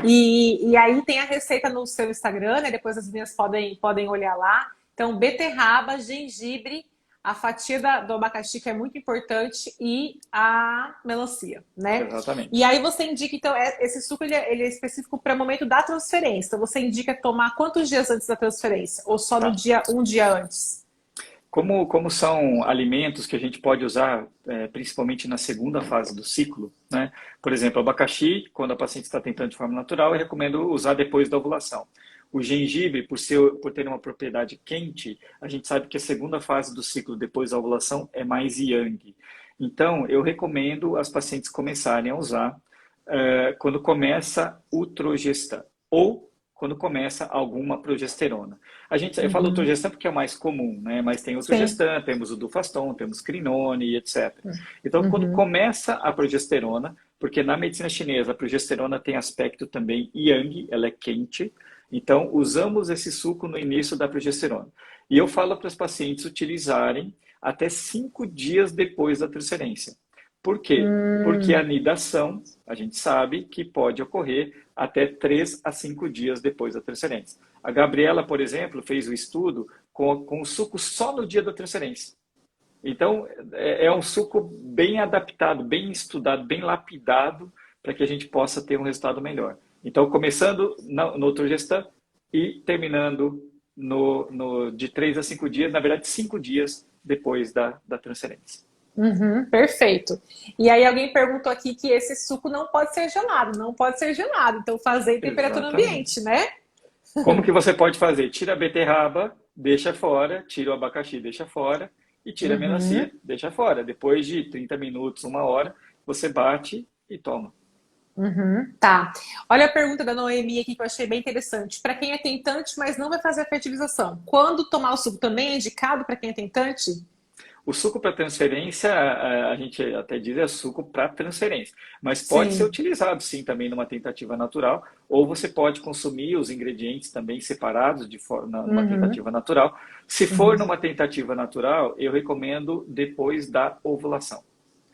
E aí tem a receita no seu Instagram, né? Depois as meninas podem olhar lá. Então, beterraba, gengibre, a fatia do abacaxi, que é muito importante, e a melancia, né? E Exatamente. aí você indica, então, esse suco ele é específico para o momento da transferência. Então, você indica tomar quantos dias antes da transferência? Ou só no Tá. dia, um dia antes? Como são alimentos que a gente pode usar, principalmente na segunda fase do ciclo, né? Por exemplo, abacaxi, quando a paciente está tentando de forma natural, eu recomendo usar depois da ovulação. O gengibre, por ter uma propriedade quente, a gente sabe que a segunda fase do ciclo depois da ovulação é mais yang. Então, eu recomendo as pacientes começarem a usar quando começa o Trogestan ou quando começa alguma progesterona. Eu falo Uhum. Trogestan porque é o mais comum, né? Mas tem o Sim. Trogestan, temos o Dufaston, temos Crinone, etc. Então, quando Uhum. começa a progesterona, porque na medicina chinesa a progesterona tem aspecto também yang, ela é quente, então usamos esse suco no início da progesterona. E eu falo para os pacientes utilizarem até 5 dias depois da transferência. Por quê? Porque a Hum, anidação, a gente sabe que pode ocorrer até 3 a 5 dias depois da transferência. A Gabriela, por exemplo, fez o estudo com o suco só no dia da transferência. Então, é um suco bem adaptado, bem estudado, bem lapidado, para que a gente possa ter um resultado melhor. Então, começando no Turgestan e terminando de 3 a 5 dias, na verdade, 5 dias depois da transferência. uhum, perfeito. E aí alguém perguntou aqui que esse suco não pode ser gelado, não pode ser gelado. Então fazer em temperatura ambiente, Exatamente. né? Como que você pode fazer? Tira a beterraba, deixa fora, tira o abacaxi, deixa fora, e tira a Uhum, melancia, deixa fora. Depois de 30 minutos, 1 hora, você bate e toma. uhum, tá. Olha a pergunta da Noemi aqui que eu achei bem interessante. Para quem é tentante, mas não vai fazer a fertilização, quando tomar o suco também é indicado para quem é tentante? O suco para transferência, a gente até diz é suco para transferência, mas pode ser Sim. utilizado sim também numa tentativa natural, ou você pode consumir os ingredientes também separados numa Uhum, tentativa natural. Se for uhum. numa tentativa natural, eu recomendo depois da ovulação.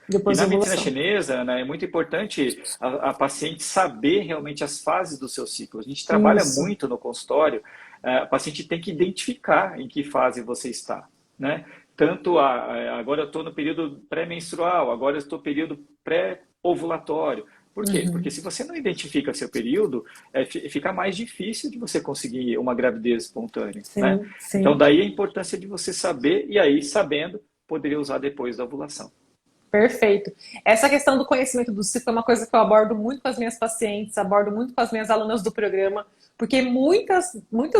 E Depois da na medicina ovulação. chinesa, né, é muito importante a paciente saber realmente as fases do seu ciclo. A gente trabalha Isso. muito no consultório, a paciente tem que identificar em que fase você está, né? Tanto agora eu estou no período pré-menstrual, agora eu estou no período pré-ovulatório. Por quê? Porque se você não identifica seu período, fica mais difícil de você conseguir uma gravidez espontânea, né? Sim, Então, sim. daí a importância de você saber, e aí, sabendo, poderia usar depois da ovulação. Perfeito. Essa questão do conhecimento do ciclo é uma coisa que eu abordo muito com as minhas pacientes, abordo muito com as minhas alunas do programa, porque muitas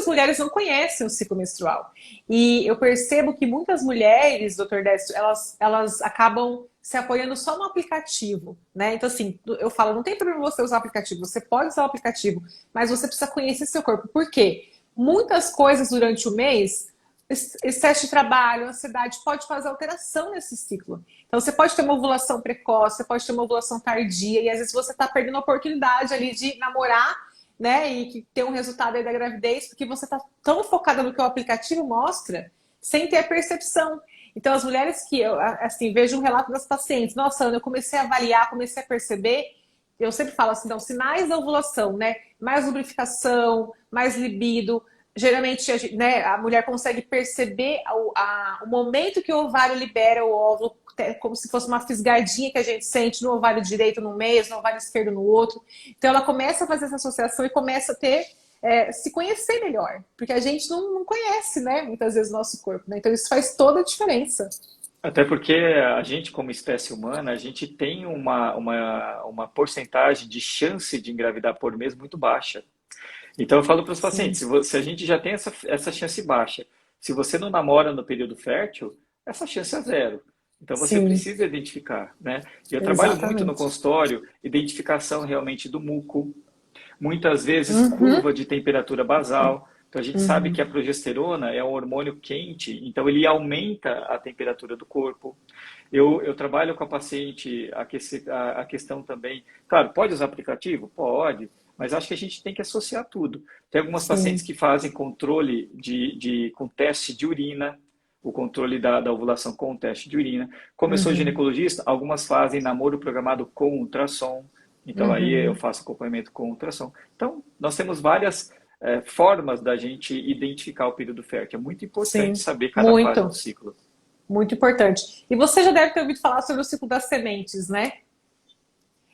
mulheres não conhecem o ciclo menstrual. E eu percebo que muitas mulheres, doutor Décio, elas acabam se apoiando só no aplicativo, né? Então, assim, eu falo, não tem problema você usar o aplicativo, você pode usar o aplicativo, mas você precisa conhecer seu corpo. Por quê? Muitas coisas durante o mês, excesso de trabalho, ansiedade, pode fazer alteração nesse ciclo. Então, você pode ter uma ovulação precoce, você pode ter uma ovulação tardia, e às vezes você está perdendo a oportunidade ali de namorar, né, e que ter um resultado aí da gravidez, porque você está tão focada no que o aplicativo mostra, sem ter a percepção. Então, as mulheres que eu, assim, vejo um relato das pacientes, nossa, Ana, eu comecei a avaliar, comecei a perceber, eu sempre falo assim, então, sinais da ovulação, né, mais lubrificação, mais libido, geralmente, né, a mulher consegue perceber o momento que o ovário libera o óvulo, como se fosse uma fisgadinha que a gente sente no ovário direito num mês, no ovário esquerdo no outro. Então ela começa a fazer essa associação e começa a ter, se conhecer melhor, porque a gente não conhece, né, muitas vezes o nosso corpo, né? Então isso faz toda a diferença. Até porque a gente, como espécie humana, a gente tem uma porcentagem de chance de engravidar por mês muito baixa. Então, eu falo para os pacientes, Sim, se a gente já tem essa chance baixa, se você não namora no período fértil, essa chance é zero. Então, você sim, precisa identificar, né? E eu trabalho muito no exatamente. consultório, identificação realmente do muco, muitas vezes Uhum, curva de temperatura basal. Então, a gente sabe que a uhum, progesterona é um hormônio quente, então ele aumenta a temperatura do corpo. Eu trabalho com a paciente a questão também. Claro, pode usar aplicativo? Pode, mas acho que a gente tem que associar tudo. Tem algumas pacientes sim, que fazem controle com teste de urina, o controle da ovulação com o teste de urina. Como eu sou uhum, ginecologista, algumas fazem namoro programado com ultrassom. Então, aí eu uhum, faço acompanhamento com ultrassom. Então, nós temos várias formas da gente identificar o período fértil. É muito importante sim, saber cada fase do muito, ciclo. muito importante. E você já deve ter ouvido falar sobre o ciclo das sementes, né?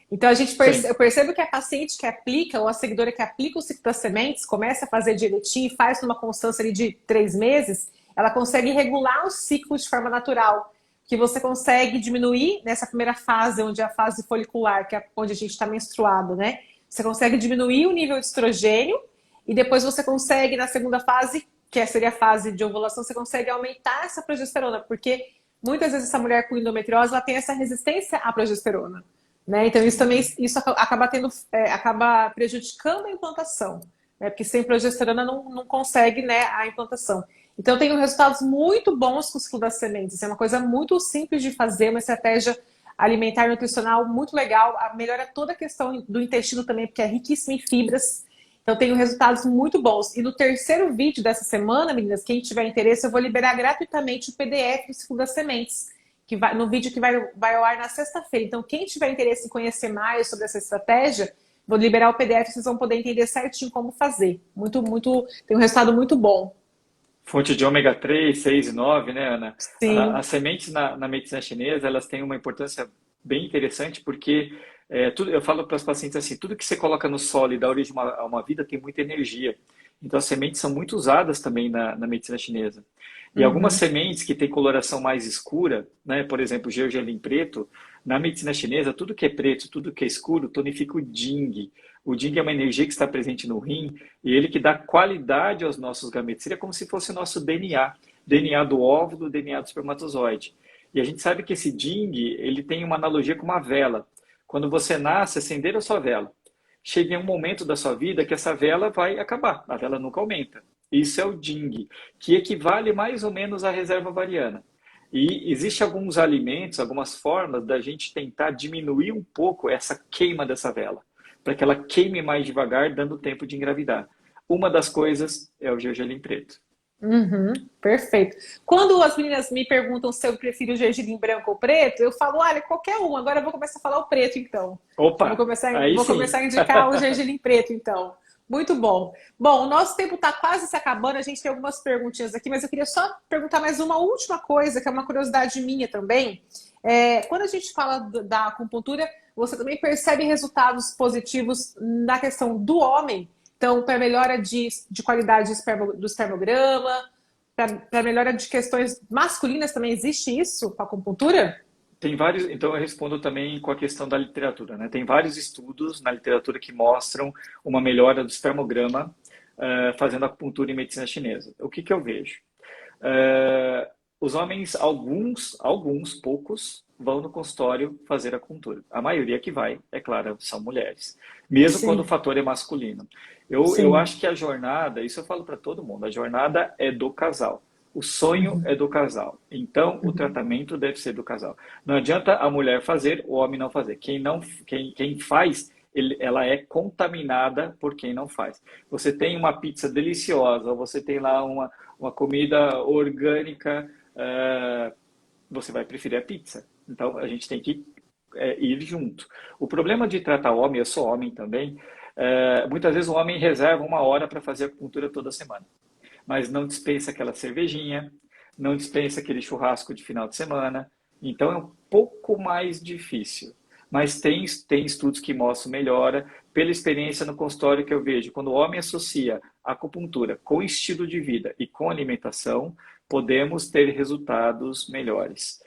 Então, Sim. eu percebo que a paciente que aplica, ou a seguidora que aplica o ciclo das sementes, começa a fazer direitinho e faz numa constância ali de 3 meses, ela consegue regular o ciclo de forma natural. Que você consegue diminuir nessa primeira fase, onde é a fase folicular, que é onde a gente está menstruado, né? Você consegue diminuir o nível de estrogênio e depois você consegue, na segunda fase, seria a fase de ovulação, você consegue aumentar essa progesterona, porque muitas vezes essa mulher com endometriose, ela tem essa resistência à progesterona. Né? Então isso também Sim. acaba acaba prejudicando a implantação, né? Porque sem progesterona não consegue, né, a implantação. Então eu tenho resultados muito bons com o ciclo das sementes. É uma coisa muito simples de fazer, uma estratégia alimentar e nutricional muito legal. Melhora toda a questão do intestino também, porque é riquíssimo em fibras. Então eu tenho resultados muito bons. E no terceiro vídeo dessa semana, meninas, quem tiver interesse, eu vou liberar gratuitamente o PDF do ciclo das sementes no vídeo que vai ao ar na sexta-feira. Então, quem tiver interesse em conhecer mais sobre essa estratégia, vou liberar o PDF, vocês vão poder entender certinho como fazer. Tem um resultado muito bom. Fonte de ômega 3, 6 e 9, né, Ana? Sim. As sementes na medicina chinesa, elas têm uma importância bem interessante porque eu falo para os pacientes assim, tudo que você coloca no solo e dá origem a uma vida tem muita energia. Então, as sementes são muito usadas também na medicina chinesa. E algumas Uhum. sementes que têm coloração mais escura, né, por exemplo, o gergelim preto, na medicina chinesa, tudo que é preto, tudo que é escuro, tonifica o Jing. O Jing é uma energia que está presente no rim e ele que dá qualidade aos nossos gametas. Seria como se fosse o nosso DNA, DNA do óvulo, DNA do espermatozoide. E a gente sabe que esse Jing, ele tem uma analogia com uma vela. Quando você nasce, acenderam a sua vela. Chega em um momento da sua vida que essa vela vai acabar, a vela nunca aumenta. Isso é o Jing, que equivale mais ou menos à reserva ovariana. E existe alguns alimentos, algumas formas da gente tentar diminuir um pouco essa queima dessa vela, para que ela queime mais devagar, dando tempo de engravidar. Uma das coisas é o gergelim preto. Uhum, perfeito. Quando as meninas me perguntam se eu prefiro o gergelim branco ou preto, eu falo, olha, qualquer um. Agora eu vou começar a falar o preto, então. Opa, aí Vou sim. começar a indicar o gergelim preto, então. Muito bom. Bom, o nosso tempo está quase se acabando. A gente tem algumas perguntinhas aqui, mas eu queria só perguntar mais uma última coisa, que é uma curiosidade minha também. Quando a gente fala da acupuntura, você também percebe resultados positivos na questão do homem? Então, para melhora de qualidade do espermograma, para melhora de questões masculinas também existe isso com a acupuntura? Tem vários, então eu respondo também com a questão da literatura, né? Tem vários estudos na literatura que mostram uma melhora do espermograma fazendo acupuntura em medicina chinesa. O que que eu vejo? Os homens, poucos, vão no consultório fazer acupuntura. A maioria que vai, é claro, são mulheres. Mesmo quando o Sim, fator é masculino. Eu sim. acho que a jornada, isso eu falo para todo mundo, a jornada é do casal. O sonho é do casal. Então, o Uhum. tratamento deve ser do casal. Não adianta a mulher fazer, o homem não fazer. Quem faz, ela é contaminada por quem não faz. Você tem uma pizza deliciosa, ou você tem lá uma comida orgânica, você vai preferir a pizza. Então, a gente tem que ir junto. O problema de tratar o homem, eu sou homem também, muitas vezes o homem reserva uma hora para fazer acupuntura toda semana, mas não dispensa aquela cervejinha, não dispensa aquele churrasco de final de semana. Então é um pouco mais difícil. Mas tem estudos que mostram melhora. Pela experiência no consultório que eu vejo, quando o homem associa a acupuntura com estilo de vida e com alimentação, podemos ter resultados melhores.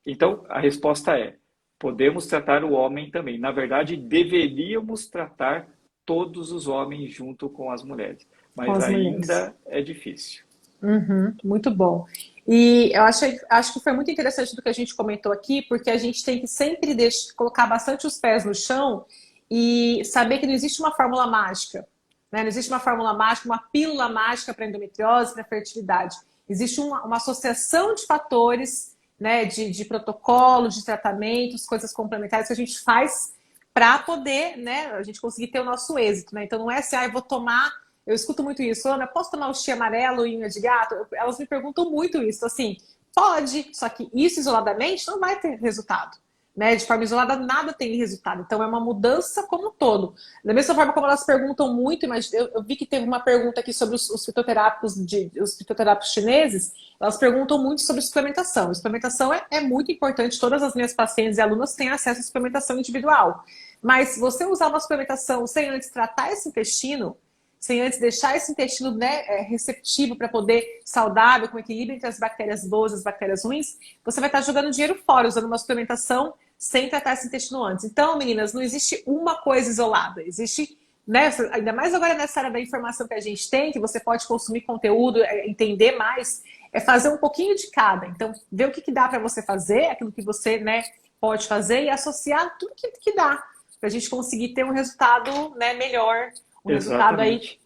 Então, a resposta é: podemos tratar o homem também. Na verdade, deveríamos tratar todos os homens junto com as mulheres, Com mas as mulheres. ainda é difícil. Uhum, muito bom. E eu acho que foi muito interessante do que a gente comentou aqui, porque a gente tem que sempre colocar bastante os pés no chão e saber que não existe uma fórmula mágica, né? Não existe uma fórmula mágica, uma pílula mágica para endometriose, para fertilidade. Existe uma associação de fatores, né, de protocolo, de tratamentos, coisas complementares que a gente faz para poder, né, a gente conseguir ter o nosso êxito, né? Então não é assim, eu vou tomar. Eu escuto muito isso, Ana, posso tomar o chia amarelo e unha de gato? Elas me perguntam muito isso, assim, pode, só que isso isoladamente não vai ter resultado, né? De forma isolada nada tem resultado, então é uma mudança como um todo. Da mesma forma como elas perguntam muito, mas eu vi que teve uma pergunta aqui sobre os fitoterápicos, os fitoterápicos chineses, elas perguntam muito sobre suplementação. Suplementação é muito importante, todas as minhas pacientes e alunas têm acesso à suplementação individual, mas se você usar uma suplementação sem antes tratar esse intestino, sem antes deixar esse intestino, né, receptivo para poder saudável, com equilíbrio entre as bactérias boas e as bactérias ruins, você vai estar jogando dinheiro fora, usando uma suplementação sem tratar esse intestino antes. Então, meninas, não existe uma coisa isolada. Existe, né, ainda mais agora nessa área da informação que a gente tem, que você pode consumir conteúdo, entender mais, é fazer um pouquinho de cada. Então, ver o que dá para você fazer, aquilo que você, né, pode fazer e associar tudo que dá, para a gente conseguir ter um resultado, né, melhor, um resultado aí, Exatamente.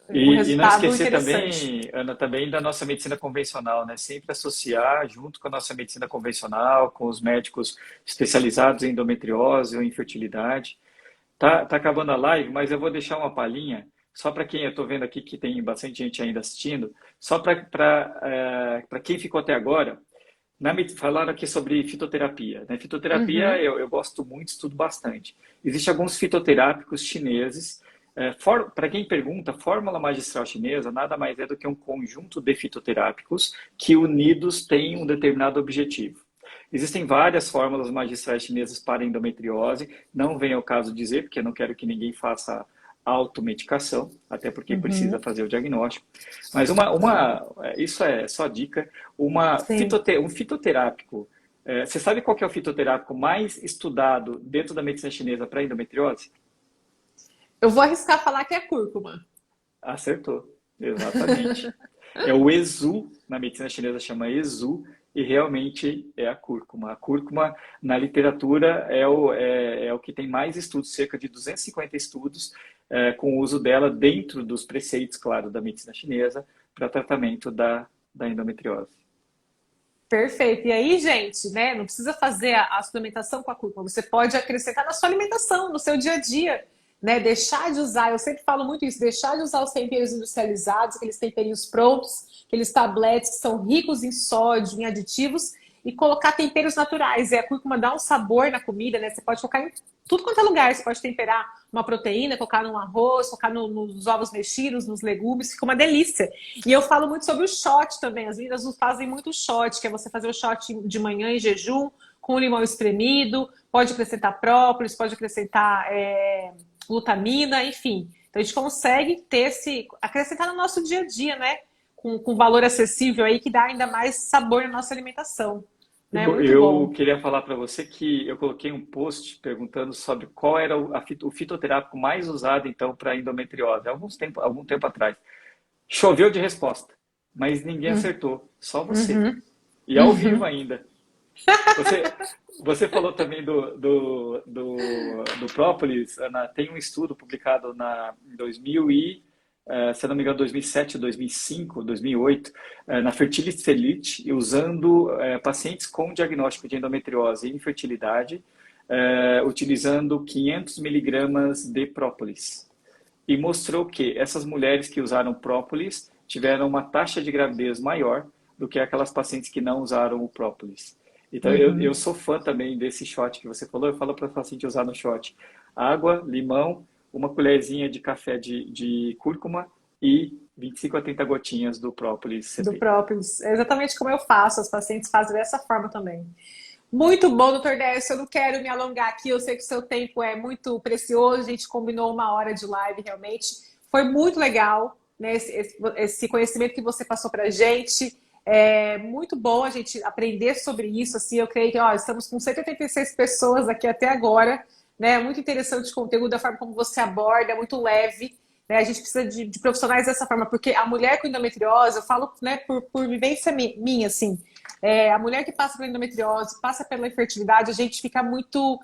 um E não resultado esquecer interessante. também, Ana, também da nossa medicina convencional, né? Sempre associar junto com a nossa medicina convencional, com os médicos especializados em endometriose ou infertilidade. Tá acabando a live, mas eu vou deixar uma palhinha, só para quem eu estou vendo aqui que tem bastante gente ainda assistindo, só para quem ficou até agora, falaram aqui sobre fitoterapia, né? Fitoterapia Uhum. eu gosto muito, estudo bastante. Existem alguns fitoterápicos chineses. Para quem pergunta, fórmula magistral chinesa nada mais é do que um conjunto de fitoterápicos que unidos têm um determinado objetivo. Existem várias fórmulas magistrais chinesas para endometriose, não vem ao caso dizer, porque eu não quero que ninguém faça automedicação, até porque precisa Uhum. fazer o diagnóstico. Mas isso é só dica, Sim. um fitoterápico. Você sabe qual que é o fitoterápico mais estudado dentro da medicina chinesa para endometriose? Eu vou arriscar falar que é cúrcuma. Acertou, exatamente. É o EZU, na medicina chinesa chama EZU, e realmente é a cúrcuma. A cúrcuma, na literatura, é o que tem mais estudos, cerca de 250 estudos, com o uso dela dentro dos preceitos, claro, da medicina chinesa, para tratamento da endometriose. Perfeito. E aí, gente, né? Não precisa fazer a suplementação com a cúrcuma. Você pode acrescentar na sua alimentação, no seu dia a dia, né? Deixar de usar, eu sempre falo muito isso, deixar de usar os temperos industrializados, aqueles temperinhos prontos, aqueles tabletes que são ricos em sódio, em aditivos, e colocar temperos naturais. E a cúrcuma dá um sabor na comida, né? Você pode colocar em tudo quanto é lugar. Você pode temperar uma proteína, colocar num arroz, colocar nos ovos mexidos, nos legumes, fica uma delícia. E eu falo muito sobre o shot também. As meninas fazem muito shot, que é você fazer o shot de manhã em jejum, com limão espremido, pode acrescentar própolis, pode acrescentar glutamina, enfim. Então a gente consegue acrescentar no nosso dia a dia, né? Com valor acessível aí, que dá ainda mais sabor na nossa alimentação. Né? Muito Eu bom. queria falar para você que eu coloquei um post perguntando sobre qual era o fitoterápico mais usado, então, para endometriose, algum tempo atrás. Choveu de resposta, mas ninguém acertou, só você. Uhum, E ao vivo uhum. ainda. Você, você falou também do própolis, Ana. Tem um estudo publicado em 2000 se eu não me engano, 2007, 2005, 2008, na Fertility Elite, usando pacientes com diagnóstico de endometriose e infertilidade, utilizando 500 miligramas de própolis. E mostrou que essas mulheres que usaram própolis tiveram uma taxa de gravidez maior do que aquelas pacientes que não usaram o própolis. Então, eu Uhum. sou fã também desse shot que você falou. Eu falo para o paciente usar no shot água, limão, uma colherzinha de café de cúrcuma e 25 a 30 gotinhas do própolis Do CP. própolis. É exatamente como eu faço, as pacientes fazem dessa forma também. Muito bom, doutor Décio. Eu não quero me alongar aqui, eu sei que o seu tempo é muito precioso, a gente combinou 1 hora de live realmente. Foi muito legal, né, esse conhecimento que você passou para a gente. É muito bom a gente aprender sobre isso. Assim, eu creio que estamos com 186 pessoas aqui até agora. Né? Muito interessante o conteúdo, a forma como você aborda, muito leve. Né? A gente precisa de profissionais dessa forma, porque a mulher com endometriose, eu falo, né, por vivência minha, assim, a mulher que passa pela endometriose, passa pela infertilidade, a gente fica muito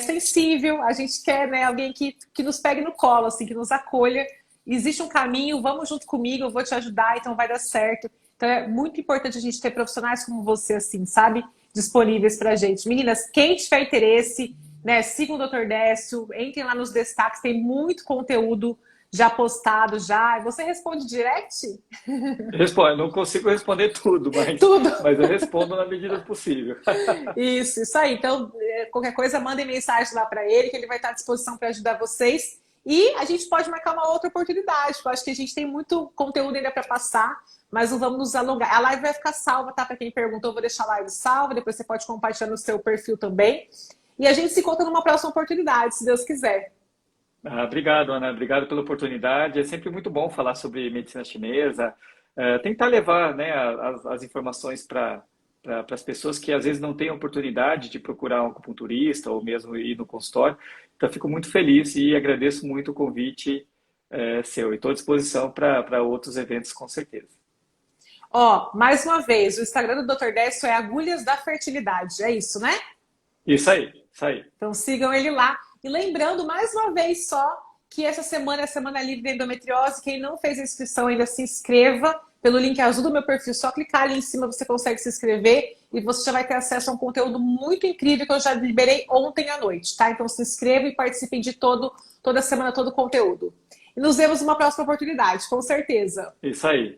sensível, a gente quer, né, alguém que nos pegue no colo, assim, que nos acolha. Existe um caminho, vamos junto comigo, eu vou te ajudar, então vai dar certo. Então é muito importante a gente ter profissionais como você, assim, sabe? Disponíveis pra gente. Meninas, quem tiver interesse, né, sigam o Dr. Décio, entrem lá nos destaques, tem muito conteúdo já postado já. Você responde direct? Responde, não consigo responder tudo, Tudo. mas eu respondo na medida do possível. Isso aí. Então, qualquer coisa, mandem mensagem lá para ele, que ele vai estar à disposição para ajudar vocês. E a gente pode marcar uma outra oportunidade, porque eu acho que a gente tem muito conteúdo ainda para passar, mas não vamos nos alongar. A live vai ficar salva, tá? Para quem perguntou, eu vou deixar a live salva, depois você pode compartilhar no seu perfil também. E a gente se encontra numa próxima oportunidade, se Deus quiser. Obrigado, Ana. Obrigado pela oportunidade. É sempre muito bom falar sobre medicina chinesa, tentar levar, né, as informações para as pessoas que às vezes não têm oportunidade de procurar um acupunturista ou mesmo ir no consultório. Então, fico muito feliz e agradeço muito o convite seu. E estou à disposição para outros eventos, com certeza. Mais uma vez, o Instagram do Dr. Décio é Agulhas da Fertilidade, é isso, né? Isso aí, isso aí. Então sigam ele lá. E lembrando, mais uma vez só, que essa semana é a Semana Livre da Endometriose. Quem não fez a inscrição ainda, se inscreva pelo link azul do meu perfil. Só clicar ali em cima, você consegue se inscrever e você já vai ter acesso a um conteúdo muito incrível que eu já liberei ontem à noite, tá? Então se inscreva e participem de toda semana, todo o conteúdo. E nos vemos numa próxima oportunidade, com certeza. Isso aí.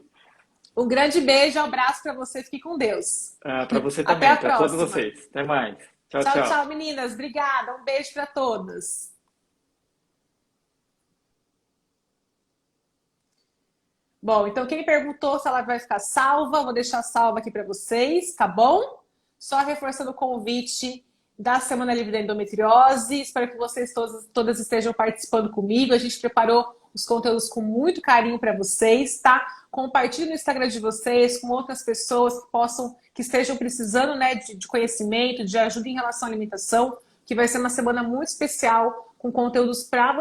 Um grande beijo, um abraço para você, fique com Deus. Para você Até também, a para todos próxima. vocês. Até mais. Tchau, Tchau, tchau, tchau. meninas. Obrigada. Um beijo para todas. Bom, então quem perguntou se ela vai ficar salva, vou deixar salva aqui para vocês, tá bom? Só reforçando o convite da Semana Livre da Endometriose. Espero que vocês todas estejam participando comigo. A gente preparou os conteúdos com muito carinho para vocês, tá? Compartilhe no Instagram de vocês com outras pessoas que estejam precisando, né, de conhecimento, de ajuda em relação à alimentação, que vai ser uma semana muito especial com conteúdos para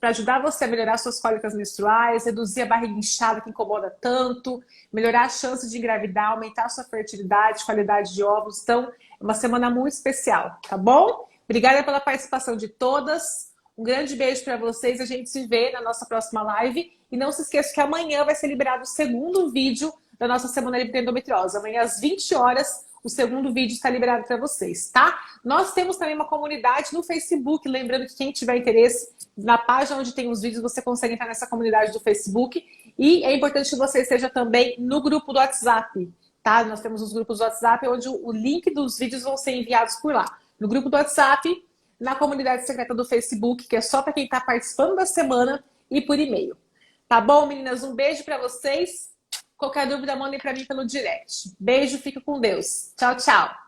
ajudar você a melhorar suas cólicas menstruais, reduzir a barriga inchada que incomoda tanto, melhorar a chance de engravidar, aumentar a sua fertilidade, qualidade de óvulos. Então, é uma semana muito especial, tá bom? Obrigada pela participação de todas. Um grande beijo para vocês. A gente se vê na nossa próxima live. E não se esqueça que amanhã vai ser liberado o segundo vídeo da nossa Semana Livre de Endometriose. Amanhã às 20 horas, o segundo vídeo está liberado para vocês, tá? Nós temos também uma comunidade no Facebook. Lembrando que quem tiver interesse, na página onde tem os vídeos, você consegue entrar nessa comunidade do Facebook. E é importante que você esteja também no grupo do WhatsApp, tá? Nós temos os grupos do WhatsApp, onde o link dos vídeos vão ser enviados por lá. No grupo do WhatsApp, na comunidade secreta do Facebook, que é só para quem está participando da semana, e por e-mail. Tá bom, meninas? Um beijo para vocês. Qualquer dúvida, mandem para mim pelo direct. Beijo, fica com Deus. Tchau, tchau.